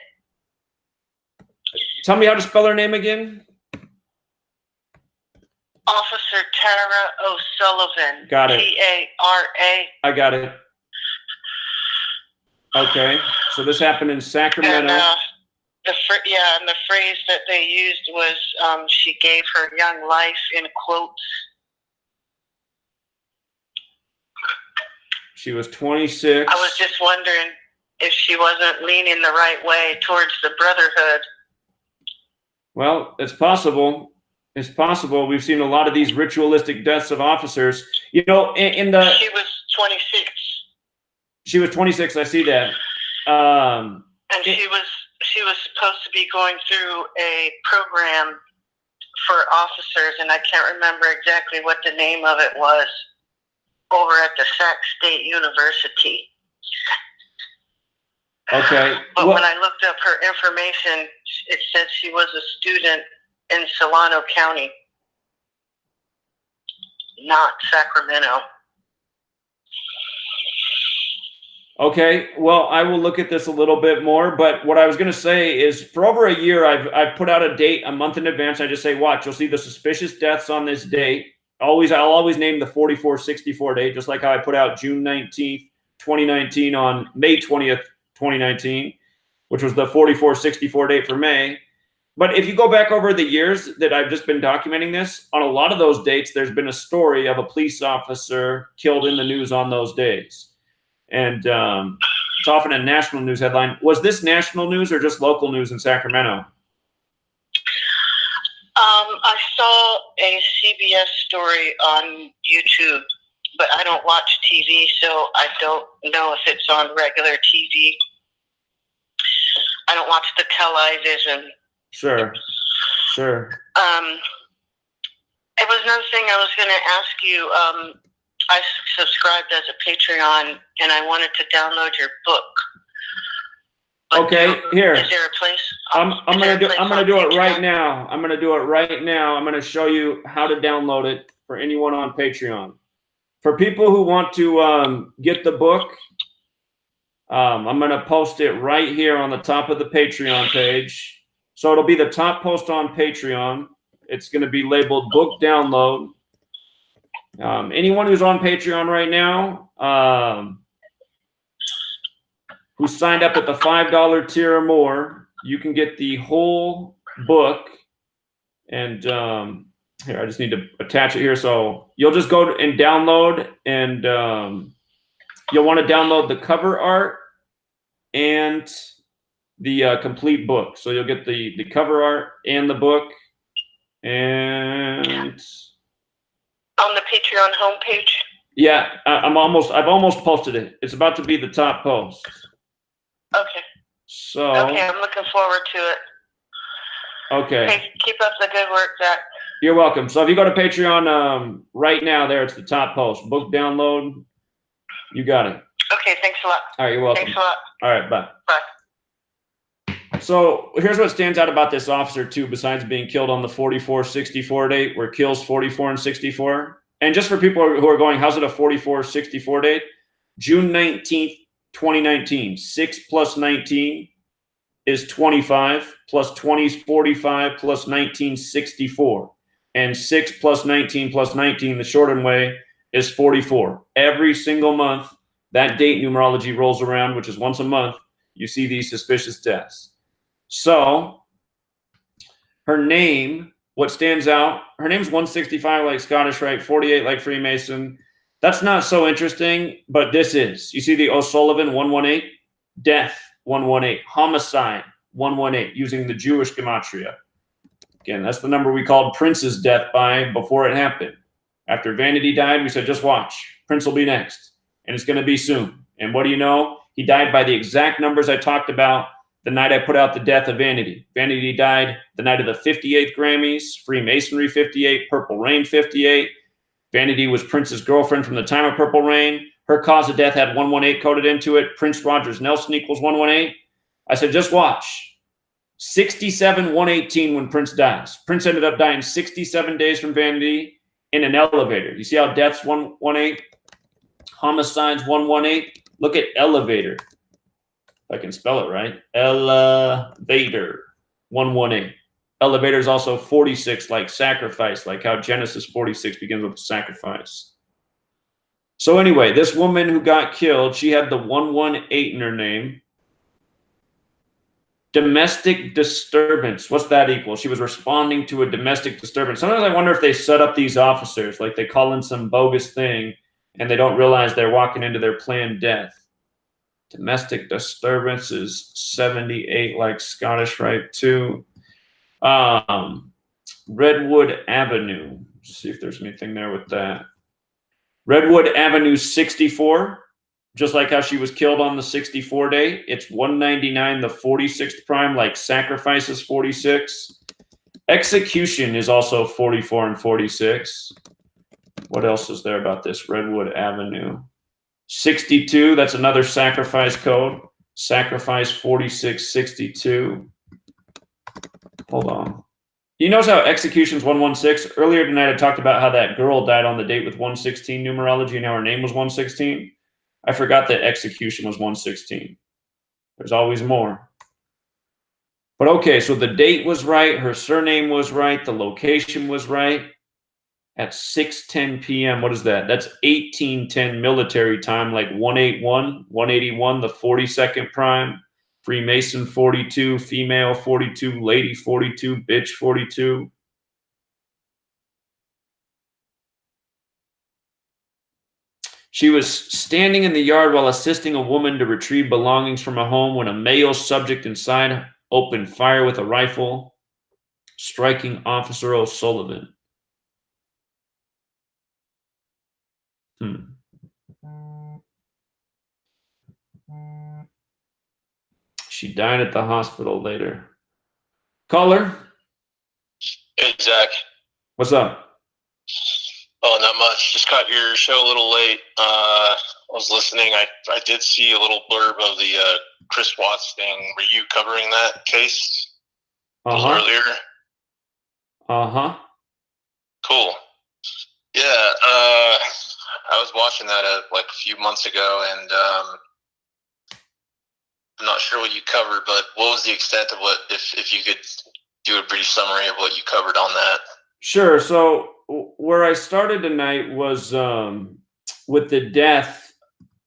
Tell me how to spell her name again. Officer Tara O'Sullivan. Got it. T-A-R-A. I got it. Okay, so this happened in Sacramento. And the phrase that they used was she gave her young life in quotes. She was 26. I was just wondering if she wasn't leaning the right way towards the brotherhood. Well, it's possible. It's possible. We've seen a lot of these ritualistic deaths of officers. You know, in the... She was 26. She was 26. I see that. And she was supposed to be going through a program for officers, and I can't remember exactly what the name of it was, over at the Sac State University. Okay. But well, when I looked up her information, it said she was a student in Solano County, not Sacramento. Okay, well, I will look at this a little bit more, but what I was going to say is for over a year, I've put out a date a month in advance. I just say, watch, you'll see the suspicious deaths on this date. I'll always name the 4464 date, just like how I put out June 19th, 2019 on May 20th, 2019, which was the 4464 date for May. But if you go back over the years that I've just been documenting this, on a lot of those dates, there's been a story of a police officer killed in the news on those days. And it's often a national news headline. Was this national news or just local news in Sacramento? I saw a CBS story on YouTube, but I don't watch TV, so I don't know if it's on regular TV. I don't watch the television. Sure. It was another thing I was going to ask you. I subscribed as a Patreon, and I wanted to download your book. But okay, here. Is there a place? I'm gonna do it right now. I'm gonna do it right now. I'm gonna show you how to download it for anyone on Patreon. For people who want to get the book, I'm gonna post it right here on the top of the Patreon page. So it'll be the top post on Patreon. It's gonna be labeled book download. Anyone who's on Patreon right now, who signed up at the $5 tier or more, you can get the whole book. And here, I just need to attach it here. So you'll just go and download, and you'll want to download the cover art and the complete book. So you'll get the cover art and the book. And on the Patreon homepage? Yeah, I've almost posted it. It's about to be the top post. Okay. So. Okay, I'm looking forward to it. Okay. Hey, keep up the good work, Jack. You're welcome. So if you go to Patreon right now, there it's the top post. Book download. You got it. Okay, thanks a lot. All right, you're welcome. Thanks a lot. All right, bye. Bye. So here's what stands out about this officer too, besides being killed on the 44-64 date, where kills 44 and 64. And just for people who are going, how's it a 44-64 date? June 19th, 2019. 6 plus 19 is 25, plus 20 is 45, plus 19 64. And 6 plus 19 plus 19, the shortened way, is 44. Every single month, that date numerology rolls around, which is once a month, you see these suspicious deaths. So, her name, what stands out, her name's 165 like Scottish Rite, 48 like Freemason. That's not so interesting, but this is. You see the O'Sullivan 118? Death 118. Homicide 118, using the Jewish Gematria. Again, that's the number we called Prince's death by before it happened. After Vanity died, we said, just watch. Prince will be next. And it's going to be soon. And what do you know? He died by the exact numbers I talked about the night I put out the death of Vanity. Vanity died the night of the 58th Grammys, Freemasonry 58, Purple Rain 58. Vanity was Prince's girlfriend from the time of Purple Rain. Her cause of death had 118 coded into it. Prince Rogers Nelson equals 118. I said, just watch. 67-118 when Prince dies. Prince ended up dying 67 days from Vanity in an elevator. You see how death's 118? Homicides 118? Look at elevator. If I can spell it right. Elevator 118. Elevator is also 46 like sacrifice, like how Genesis 46 begins with sacrifice. So anyway, this woman who got killed, she had the 118 in her name. Domestic disturbance. What's that equal? She was responding to a domestic disturbance. Sometimes I wonder if they set up these officers, like they call in some bogus thing and they don't realize they're walking into their planned death. Domestic disturbance is 78 like Scottish Rite 2. Redwood Avenue. Let's see if there's anything there with that. Redwood Avenue 64. Just like how she was killed on the 64 day, it's 199, the 46th prime, like sacrifice is 46. Execution is also 44 and 46. What else is there about this? Redwood Avenue. 62, that's another sacrifice code. Sacrifice 4662. Hold on. You notice how execution's 116? Earlier tonight I talked about how that girl died on the date with 116 numerology and how her name was 116. I forgot that execution was 116. There's always more. But okay, so the date was right, her surname was right, the location was right. At 6:10 p.m., what is that? That's 1810 military time, like 181, 181, the 42nd prime. Freemason 42, female 42, lady 42, bitch 42. She was standing in the yard while assisting a woman to retrieve belongings from a home when a male subject inside opened fire with a rifle, striking Officer O'Sullivan. She died at the hospital later. Caller? Hey, Zach. What's up? Oh, not much. Just caught your show a little late. I was listening. I did see a little blurb of the Chris Watts thing. Were you covering that case earlier? Cool. Yeah. I was watching that like a few months ago, and I'm not sure what you covered, but what was the extent of what, if you could do a brief summary of what you covered on that? Sure. So where I started tonight was with the death.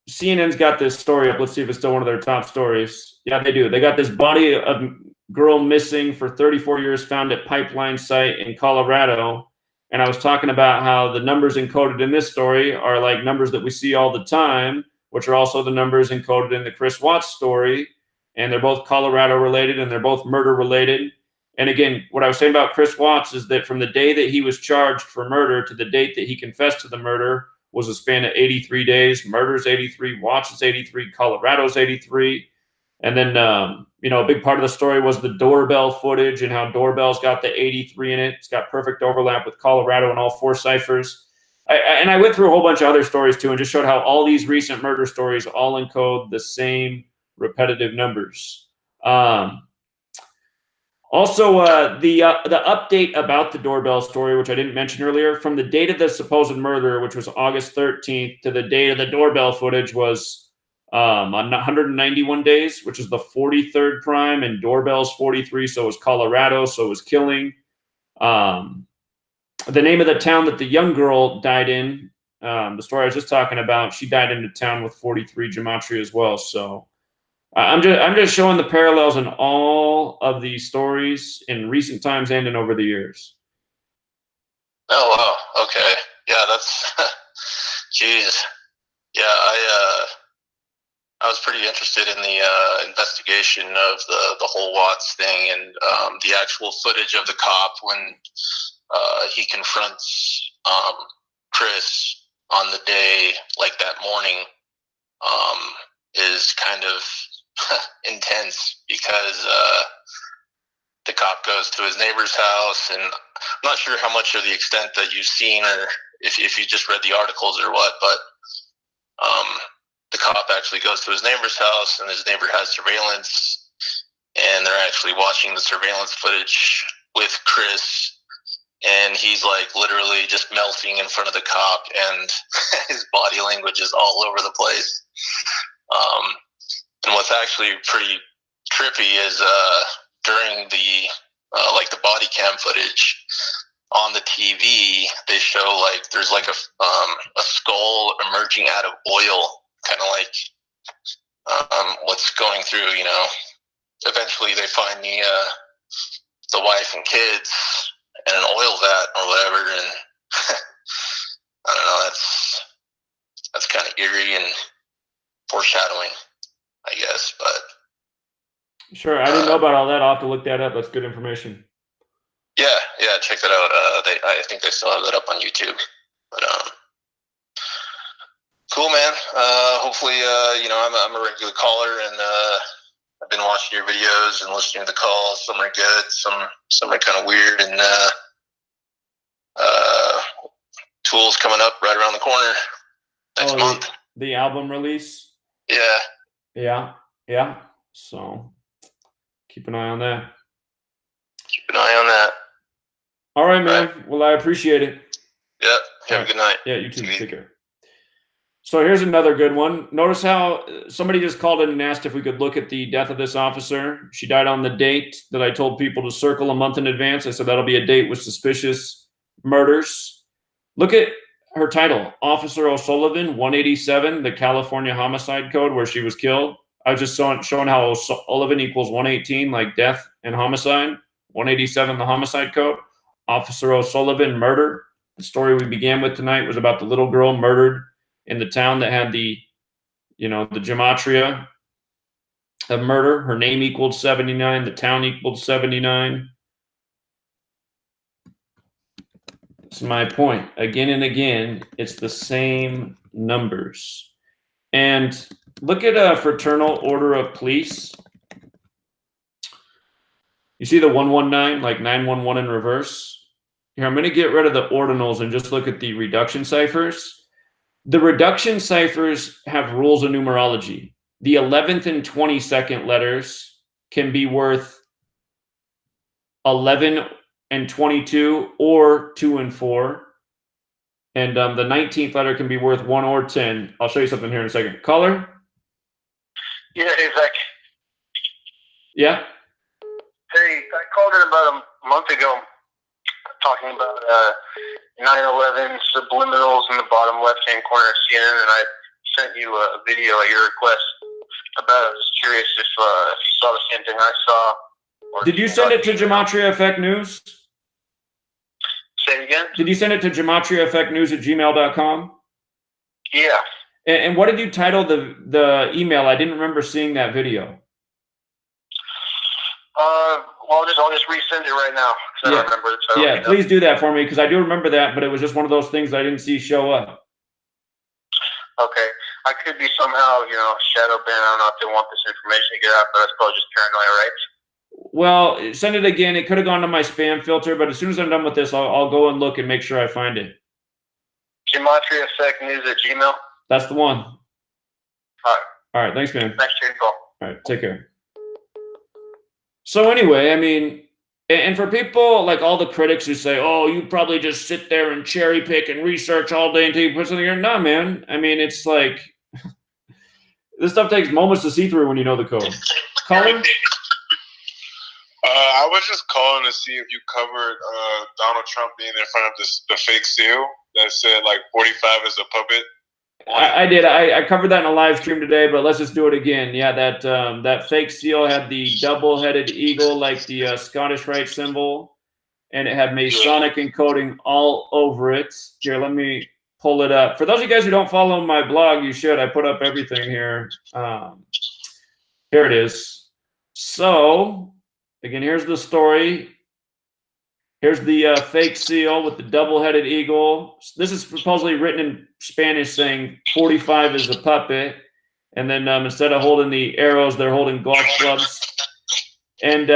CNN's got this story up. Let's see if it's still one of their top stories. Yeah, they do. They got this body of girl missing for 34 years found at pipeline site in Colorado. And I was talking about how the numbers encoded in this story are like numbers that we see all the time, which are also the numbers encoded in the Chris Watts story. And they're both Colorado related and they're both murder related. And again, what I was saying about Chris Watts is that from the day that he was charged for murder to the date that he confessed to the murder was a span of 83 days. Murder's 83, Watts is 83, Colorado's 83. And then, you know, a big part of the story was the doorbell footage and how doorbells got the 83 in it. It's got perfect overlap with Colorado and all 4 ciphers. And I went through a whole bunch of other stories too and just showed how all these recent murder stories all encode the same repetitive numbers. Also, the update about the doorbell story, which I didn't mention earlier, from the date of the supposed murder, which was August 13th, to the date of the doorbell footage was on 191 days, which is the 43rd crime, and doorbells 43, so it was Colorado, so it was killing. The name of the town that the young girl died in, the story I was just talking about, she died in a town with 43 Gematria as well. So I'm just showing the parallels in all of these stories in recent times and in over the years. Oh wow, okay, yeah, that's jeez, yeah, I was pretty interested in the investigation of the whole Watts thing and the actual footage of the cop when he confronts Chris on the day, like that morning, is kind of intense because the cop goes to his neighbor's house, and I'm not sure how much of the extent that you've seen or if you just read the articles or what, but the cop actually goes to his neighbor's house, and his neighbor has surveillance, and they're actually watching the surveillance footage with Chris, and he's like literally just melting in front of the cop, and his body language is all over the place. And what's actually pretty trippy is during the like the body cam footage on the TV, they show like there's like a skull emerging out of oil, kind of like what's going through. You know, eventually they find the wife and kids in an oil vat or whatever, and I don't know. That's kind of eerie and foreshadowing, I guess. But sure, I didn't know about all that. I'll have to look that up. That's good information. Yeah, check that out. I think they still have that up on YouTube. But cool, man. Hopefully, you know, I'm a regular caller, and I've been watching your videos and listening to the calls. Some are good, some are kind of weird, and Tool's coming up right around the corner next month. The album release. Yeah. So keep an eye on that. All right, man. Right. Well, I appreciate it. Yeah. Have a good night. Yeah, you too. Take care. So here's another good one. Notice how somebody just called in and asked if we could look at the death of this officer. She died on the date that I told people to circle a month in advance. I said that'll be a date with suspicious murders. Look at her title, Officer O'Sullivan, 187, the California homicide code where she was killed. I was just showing how O'Sullivan equals 118, like death and homicide. 187, the homicide code. Officer O'Sullivan, murder. The story we began with tonight was about the little girl murdered in the town that had the, you know, the gematria of murder. Her name equaled 79. The town equaled 79. That's my point. Again and again, it's the same numbers. And look at a fraternal order of police. You see the 119, like 911 in reverse? Here, I'm going to get rid of the ordinals and just look at the reduction ciphers. The reduction ciphers have rules of numerology. The 11th and 22nd letters can be worth 11 and 22 or 2 and 4. And the 19th letter can be worth 1 or 10. I'll show you something here in a second. Caller? Yeah, hey, Zach. Yeah? Hey, I called in about a month ago talking about 9/11 subliminals in the bottom left-hand corner of CNN, and I sent you a video at your request about it. I was curious if you saw the same thing I saw. Or did you send it to Gematria Effect News? Say it again? Did you send it to gematriaeffectnews@gmail.com? Yeah. And what did you title the email? I didn't remember seeing that video. Well, I'll just resend it right now. I don't remember the title. Yeah, please do that for me, because I do remember that, but it was just one of those things I didn't see show up. Okay. I could be somehow, shadow banned. I don't know if they want this information to get out, but that's probably just paranoia, right? Well, send it again. It could have gone to my spam filter, but as soon as I'm done with this, I'll go and look and make sure I find it. Gematria Fake News at Gmail. That's the one. All right. All right. Thanks, man. Thanks for your call. All right. Take care. So anyway, I mean, and for people like all the critics who say, oh, you probably just sit there and cherry pick and research all day until you put something here. No, man. I mean, it's like this stuff takes moments to see through when you know the code. Colin? I was just calling to see if you covered Donald Trump being in front of the fake seal that said like 45 is a puppet. I did. I covered that in a live stream today, but let's just do it again. Yeah, that fake seal had the double-headed eagle, like the Scottish Rite symbol, and it had Masonic encoding all over it. Here, let me pull it up. For those of you guys who don't follow my blog, you should. I put up everything here. Here it is. So, again, here's the story. Here's the fake seal with the double-headed eagle. This is supposedly written in Spanish saying 45 is a puppet. And then instead of holding the arrows, they're holding golf clubs. And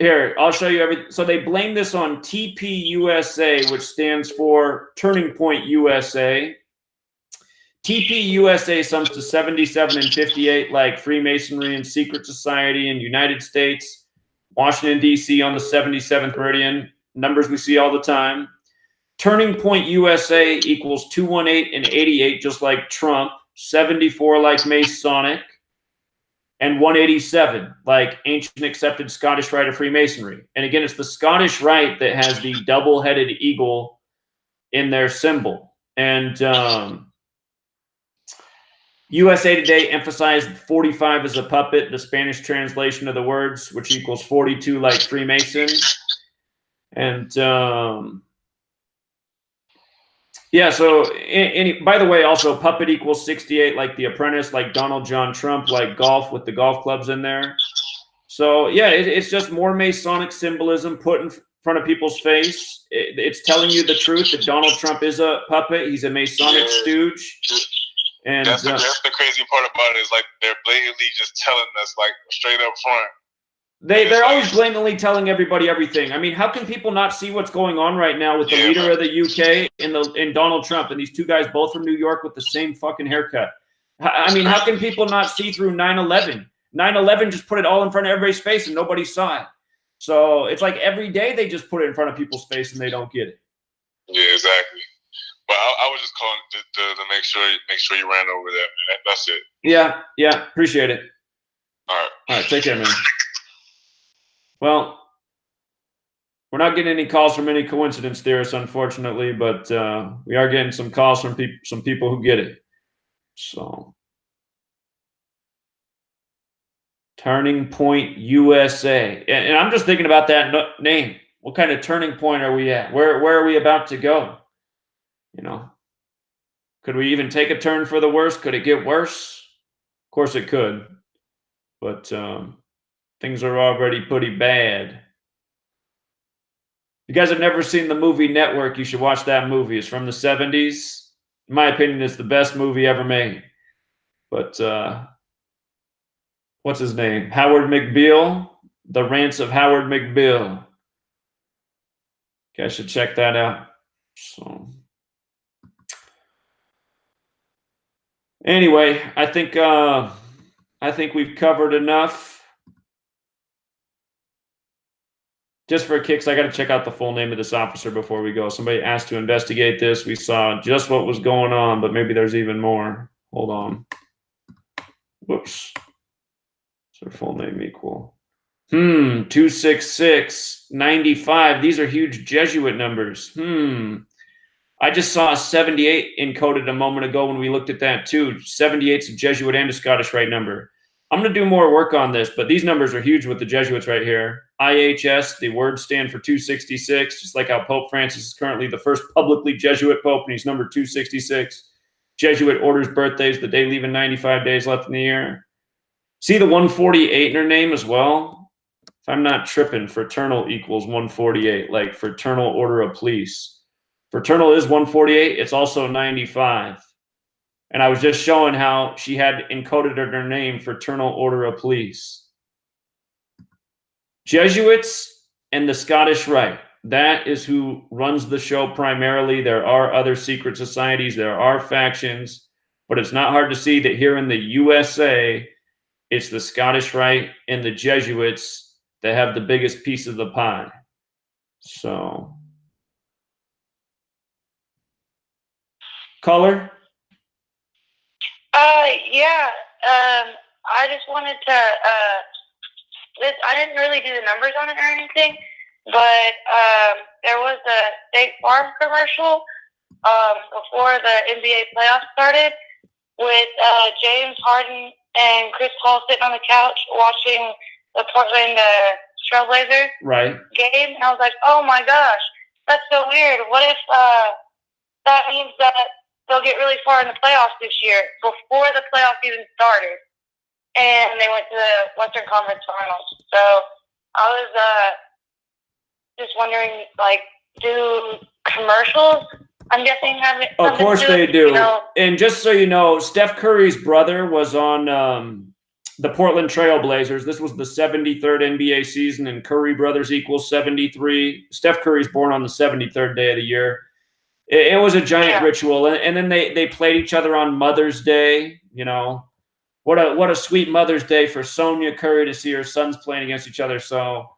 here, I'll show you everything. So they blame this on TPUSA, which stands for Turning Point USA. TPUSA sums to 77 and 58, like Freemasonry and Secret Society in the United States. Washington, D.C. on the 77th meridian, numbers we see all the time. Turning Point USA equals 218 and 88, just like Trump, 74 like Masonic, and 187 like ancient accepted Scottish Rite of Freemasonry. And again, it's the Scottish Rite that has the double-headed eagle in their symbol. And USA Today emphasized 45 as a puppet, the Spanish translation of the words, which equals 42 like Freemason. And yeah, so by the way, also puppet equals 68 like The Apprentice, like Donald John Trump, like golf with the golf clubs in there. So yeah, it's just more Masonic symbolism put in front of people's face. It's telling you the truth that Donald Trump is a puppet. He's a Masonic stooge. And that's the crazy part about it is like they're blatantly just telling us like straight up front. They're always blatantly telling everybody everything. I mean, how can people not see what's going on right now with the leader of the UK and Donald Trump and these two guys both from New York with the same fucking haircut? I mean, how can people not see through 9/11? 9/11 just put it all in front of everybody's face and nobody saw it. So it's like every day they just put it in front of people's face and they don't get it. Yeah, exactly. But I was just calling to make sure you ran over that, man. That's it. Yeah, appreciate it. All right, take care, man. Well, we're not getting any calls from any coincidence theorists, unfortunately, but we are getting some calls from some people who get it. So, Turning Point USA, and I'm just thinking about that name. What kind of turning point are we at? Where are we about to go? You know, could we even take a turn for the worse? Could it get worse? Of course it could, but things are already pretty bad. If you guys have never seen the movie Network, you should watch that movie. It's from the 70s. In my opinion, it's the best movie ever made. But what's his name? Howard McBeal, The Rants of Howard McBeal. You guys should check that out. So. Anyway, I think we've covered enough. Just for kicks, I got to check out the full name of this officer before we go. Somebody asked to investigate this. We saw just what was going on, but maybe there's even more. Hold on. Whoops. What's their full name equal? 266, 95. These are huge Jesuit numbers. I just saw a 78 encoded a moment ago when we looked at that too. 78's a Jesuit and a Scottish Rite number. I'm going to do more work on this, but these numbers are huge with the Jesuits right here. IHS, the words stand for 266, just like how Pope Francis is currently the first publicly Jesuit Pope, and he's number 266. Jesuit orders birthdays the day leaving 95 days left in the year. See the 148 in her name as well? If I'm not tripping, fraternal equals 148, like Fraternal Order of Police. Fraternal is 148. It's also 95. And I was just showing how she had encoded in her name Fraternal Order of Police. Jesuits and the Scottish Rite. That is who runs the show primarily. There are other secret societies. There are factions. But it's not hard to see that here in the USA, it's the Scottish Rite and the Jesuits that have the biggest piece of the pie. So, caller? Yeah. I just wanted to, I didn't really do the numbers on it or anything, but there was a State Farm commercial before the NBA playoffs started with James Harden and Chris Paul sitting on the couch watching the Portland Trailblazers game. And I was like, oh my gosh, that's so weird. What if that means that they'll get really far in the playoffs this year before the playoffs even started? And they went to the Western Conference Finals. So I was just wondering, like, do commercials, I'm guessing, have it? Of course they do. You know? And just so you know, Steph Curry's brother was on the Portland Trail Blazers. This was the 73rd NBA season, and Curry brothers equals 73. Steph Curry's born on the 73rd day of the year. It was a giant ritual. And then they played each other on Mother's Day. You know, what a sweet Mother's Day for Sonia Curry to see her sons playing against each other. So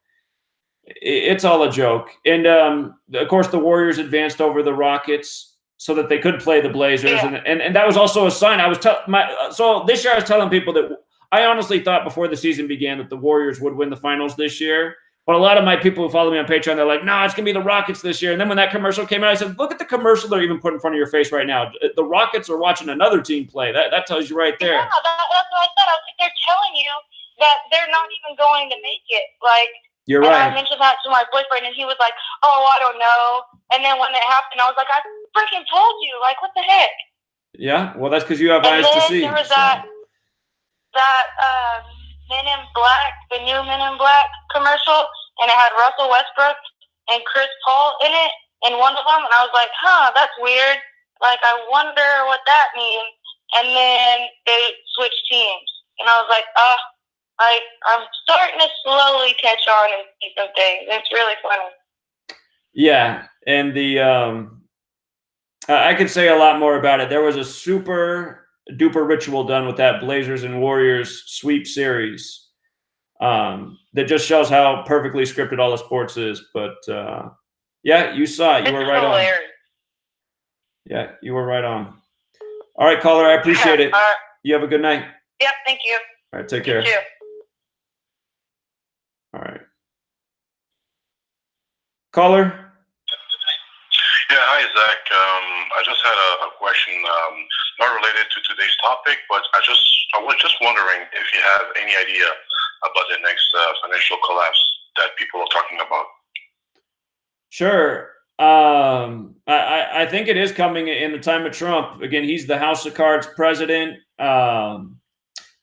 it's all a joke. And, of course, the Warriors advanced over the Rockets so that they could play the Blazers. Yeah. And that was also a sign. So this year I was telling people that I honestly thought before the season began that the Warriors would win the finals this year. But a lot of my people who follow me on Patreon, they're like, no, it's going to be the Rockets this year. And then when that commercial came out, I said, look at the commercial they're even put in front of your face right now. The Rockets are watching another team play. That tells you right there. Yeah, that's what I said. I was like, they're telling you that they're not even going to make it. Like, you're and right. I mentioned that to my boyfriend, and he was like, oh, I don't know. And then when it happened, I was like, I freaking told you. Like, what the heck? Yeah, well, that's because you have eyes to see. And then there was that Men in Black, the new Men in Black commercial, and it had Russell Westbrook and Chris Paul in it, in one of them. And I was like, that's weird. Like, I wonder what that means. And then they switched teams. And I was like, I'm starting to slowly catch on and see some things. It's really funny. Yeah, and I could say a lot more about it. There was a super duper ritual done with that Blazers and Warriors sweep series that just shows how perfectly scripted all the sports is. But yeah, you saw it. You were right on. Yeah, you were right on. All right, caller, I appreciate it. You have a good night. Yep, thank you. All right, take care. You too. All right. Caller? Yeah, hi, Zach. I just had a question, not related to today's topic, but I was just wondering if you have any idea about the next financial collapse that people are talking about. Sure. I think it is coming in the time of Trump. Again, he's the House of Cards president.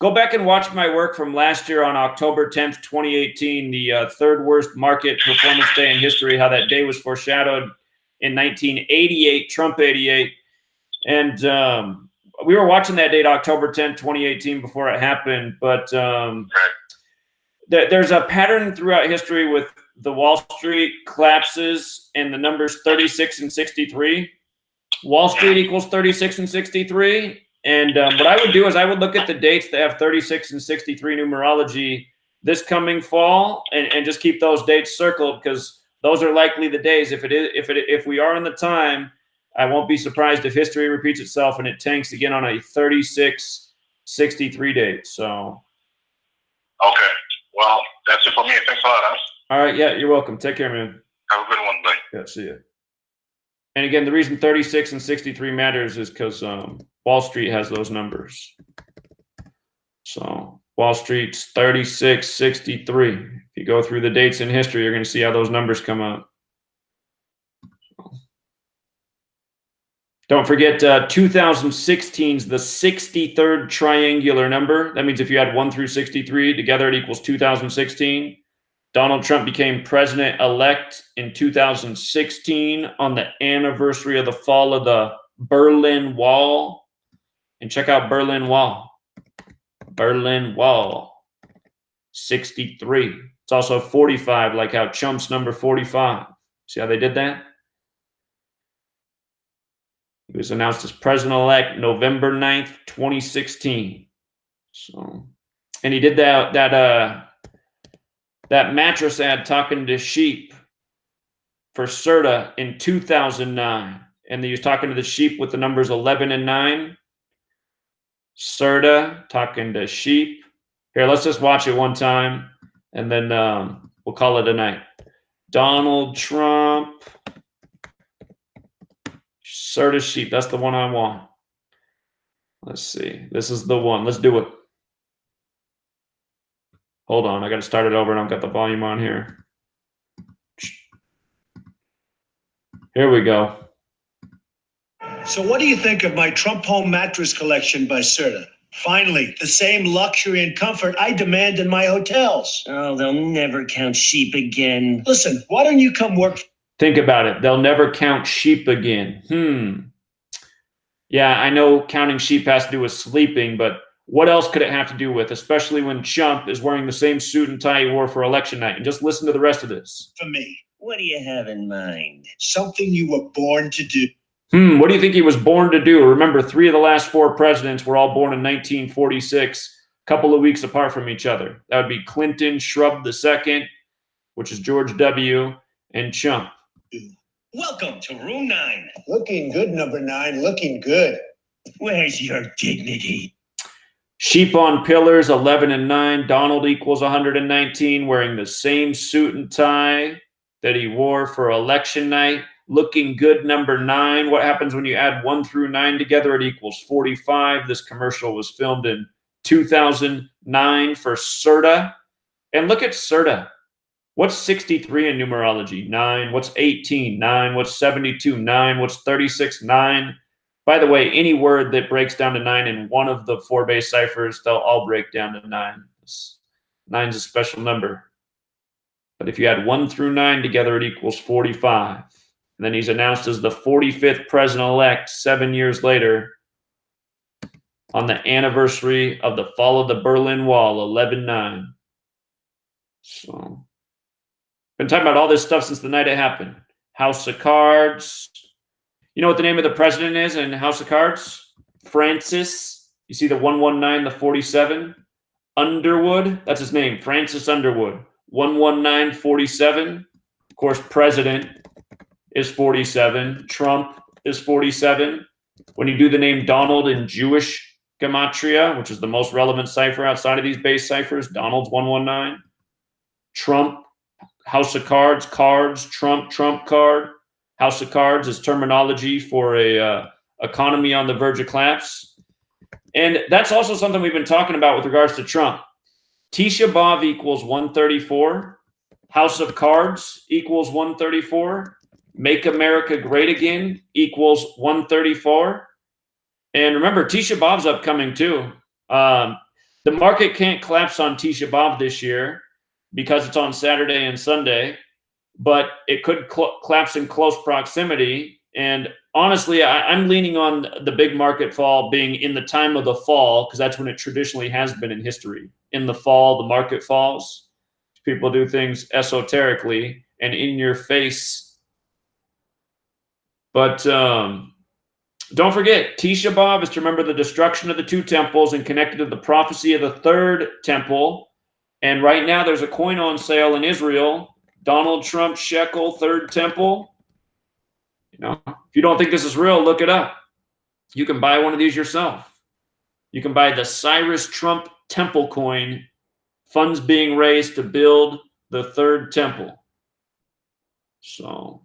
Go back and watch my work from last year on October 10th, 2018, the third worst market performance day in history, how that day was foreshadowed in 1988, Trump 88. And we were watching that date, October 10th, 2018, before it happened. But there's a pattern throughout history with the Wall Street collapses and the numbers 36 and 63. Wall Street equals 36 and 63. And what I would do is I would look at the dates that have 36 and 63 numerology this coming fall and just keep those dates circled, because those are likely the days. If we are in the time, I won't be surprised if history repeats itself and it tanks again on a 36-63 date. So. Okay. Well, that's it for me. Thanks a lot, Alex. All right. Yeah, you're welcome. Take care, man. Have a good one. Bye. Yeah, see you. And again, the reason 36 and 63 matters is because Wall Street has those numbers. So Wall Street's 36, 63. If you go through the dates in history, you're going to see how those numbers come out. Don't forget 2016's the 63rd triangular number. That means if you add 1 through 63 together, it equals 2016. Donald Trump became president-elect in 2016 on the anniversary of the fall of the Berlin Wall. And check out Berlin Wall. Berlin Wall, 63. It's also 45, like how Chump's number 45. See how they did that? He was announced as president-elect November 9th, 2016. So, and he did that mattress ad talking to sheep for CERTA in 2009. And he was talking to the sheep with the numbers 11 and 9. CERTA talking to sheep. Here, let's just watch it one time, and then we'll call it a night. Donald Trump. CERTA sheep. That's the one I want. Let's see. This is the one. Let's do it. Hold on. I got to start it over. I don't got the volume on here. Here we go. So what do you think of my Trump home mattress collection by CERTA? Finally, the same luxury and comfort I demand in my hotels. Oh, they'll never count sheep again. Listen, why don't you come work? Think about it. They'll never count sheep again. Yeah, I know counting sheep has to do with sleeping, but what else could it have to do with, especially when Chump is wearing the same suit and tie he wore for election night? And just listen to the rest of this. For me. What do you have in mind? Something you were born to do. What do you think he was born to do? Remember, 3 of the last 4 presidents were all born in 1946, a couple of weeks apart from each other. That would be Clinton, Shrub II, which is George W., and Chump. Welcome to room 9. Looking good, number 9. Looking good. Where's your dignity? Sheep on pillars, 11 and 9. Donald equals 119, wearing the same suit and tie that he wore for election night. Looking good, number 9. What happens when you add 1 through 9 together? It equals 45. This commercial was filmed in 2009 for CERTA. And look at CERTA. What's 63 in numerology? 9. What's 18? 9. What's 72? 9. What's 36? 9. By the way, any word that breaks down to 9 in one of the 4 base ciphers, they'll all break down to 9. 9's a special number. But if you add 1 through 9 together, it equals 45. And then he's announced as the 45th president-elect 7 years later on the anniversary of the fall of the Berlin Wall, 11/9. So, been talking about all this stuff since the night it happened. House of Cards. You know what the name of the president is in House of Cards? Francis. You see the 119, the 47? Underwood. That's his name, Francis Underwood. 11947. Of course, president is 47. Trump is 47. When you do the name Donald in Jewish Gematria, which is the most relevant cipher outside of these base ciphers, Donald's 119. Trump, House of Cards, cards, Trump, Trump card. House of Cards is terminology for a economy on the verge of collapse. And that's also something we've been talking about with regards to Trump. Tisha B'Av equals 134. House of Cards equals 134. Make America Great Again equals 134. And remember, Tisha B'Av's upcoming too. The market can't collapse on Tisha B'Av this year because it's on Saturday and Sunday, but it could collapse in close proximity. And honestly, I'm leaning on the big market fall being in the time of the fall, because that's when it traditionally has been in history. In the fall, the market falls. People do things esoterically and in your face. But don't forget, Tisha B'Av is to remember the destruction of the 2 temples and connected to the prophecy of the 3rd temple. And right now there's a coin on sale in Israel, Donald Trump shekel 3rd temple. You know, if you don't think this is real, look it up. You can buy one of these yourself. You can buy the Cyrus Trump temple coin, funds being raised to build the 3rd temple. So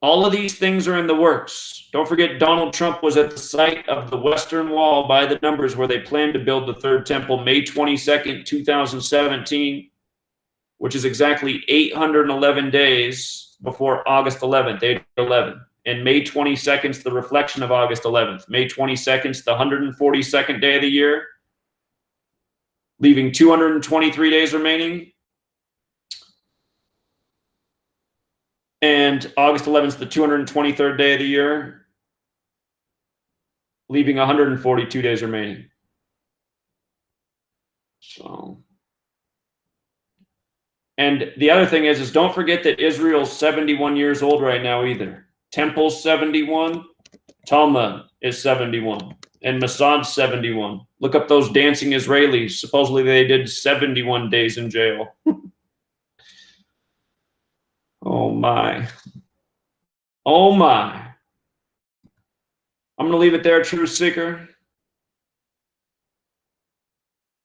all of these things are in the works. Don't forget, Donald Trump was at the site of the Western Wall by the numbers where they planned to build the 3rd temple May 22nd, 2017, which is exactly 811 days before August 11th, 8/11. And May 22nd is the reflection of August 11th. May 22nd is the 142nd day of the year, leaving 223 days remaining. And August 11th is the 223rd day of the year. leaving 142 days remaining. So, and the other thing is don't forget that Israel's 71 years old right now either. Temple's 71, Talmud is 71, and Mossad's 71. Look up those dancing Israelis. Supposedly they did 71 days in jail. Oh my. Oh my. I'm going to leave it there, Truth Seeker.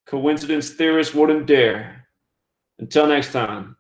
Coincidence theorists wouldn't dare. Until next time.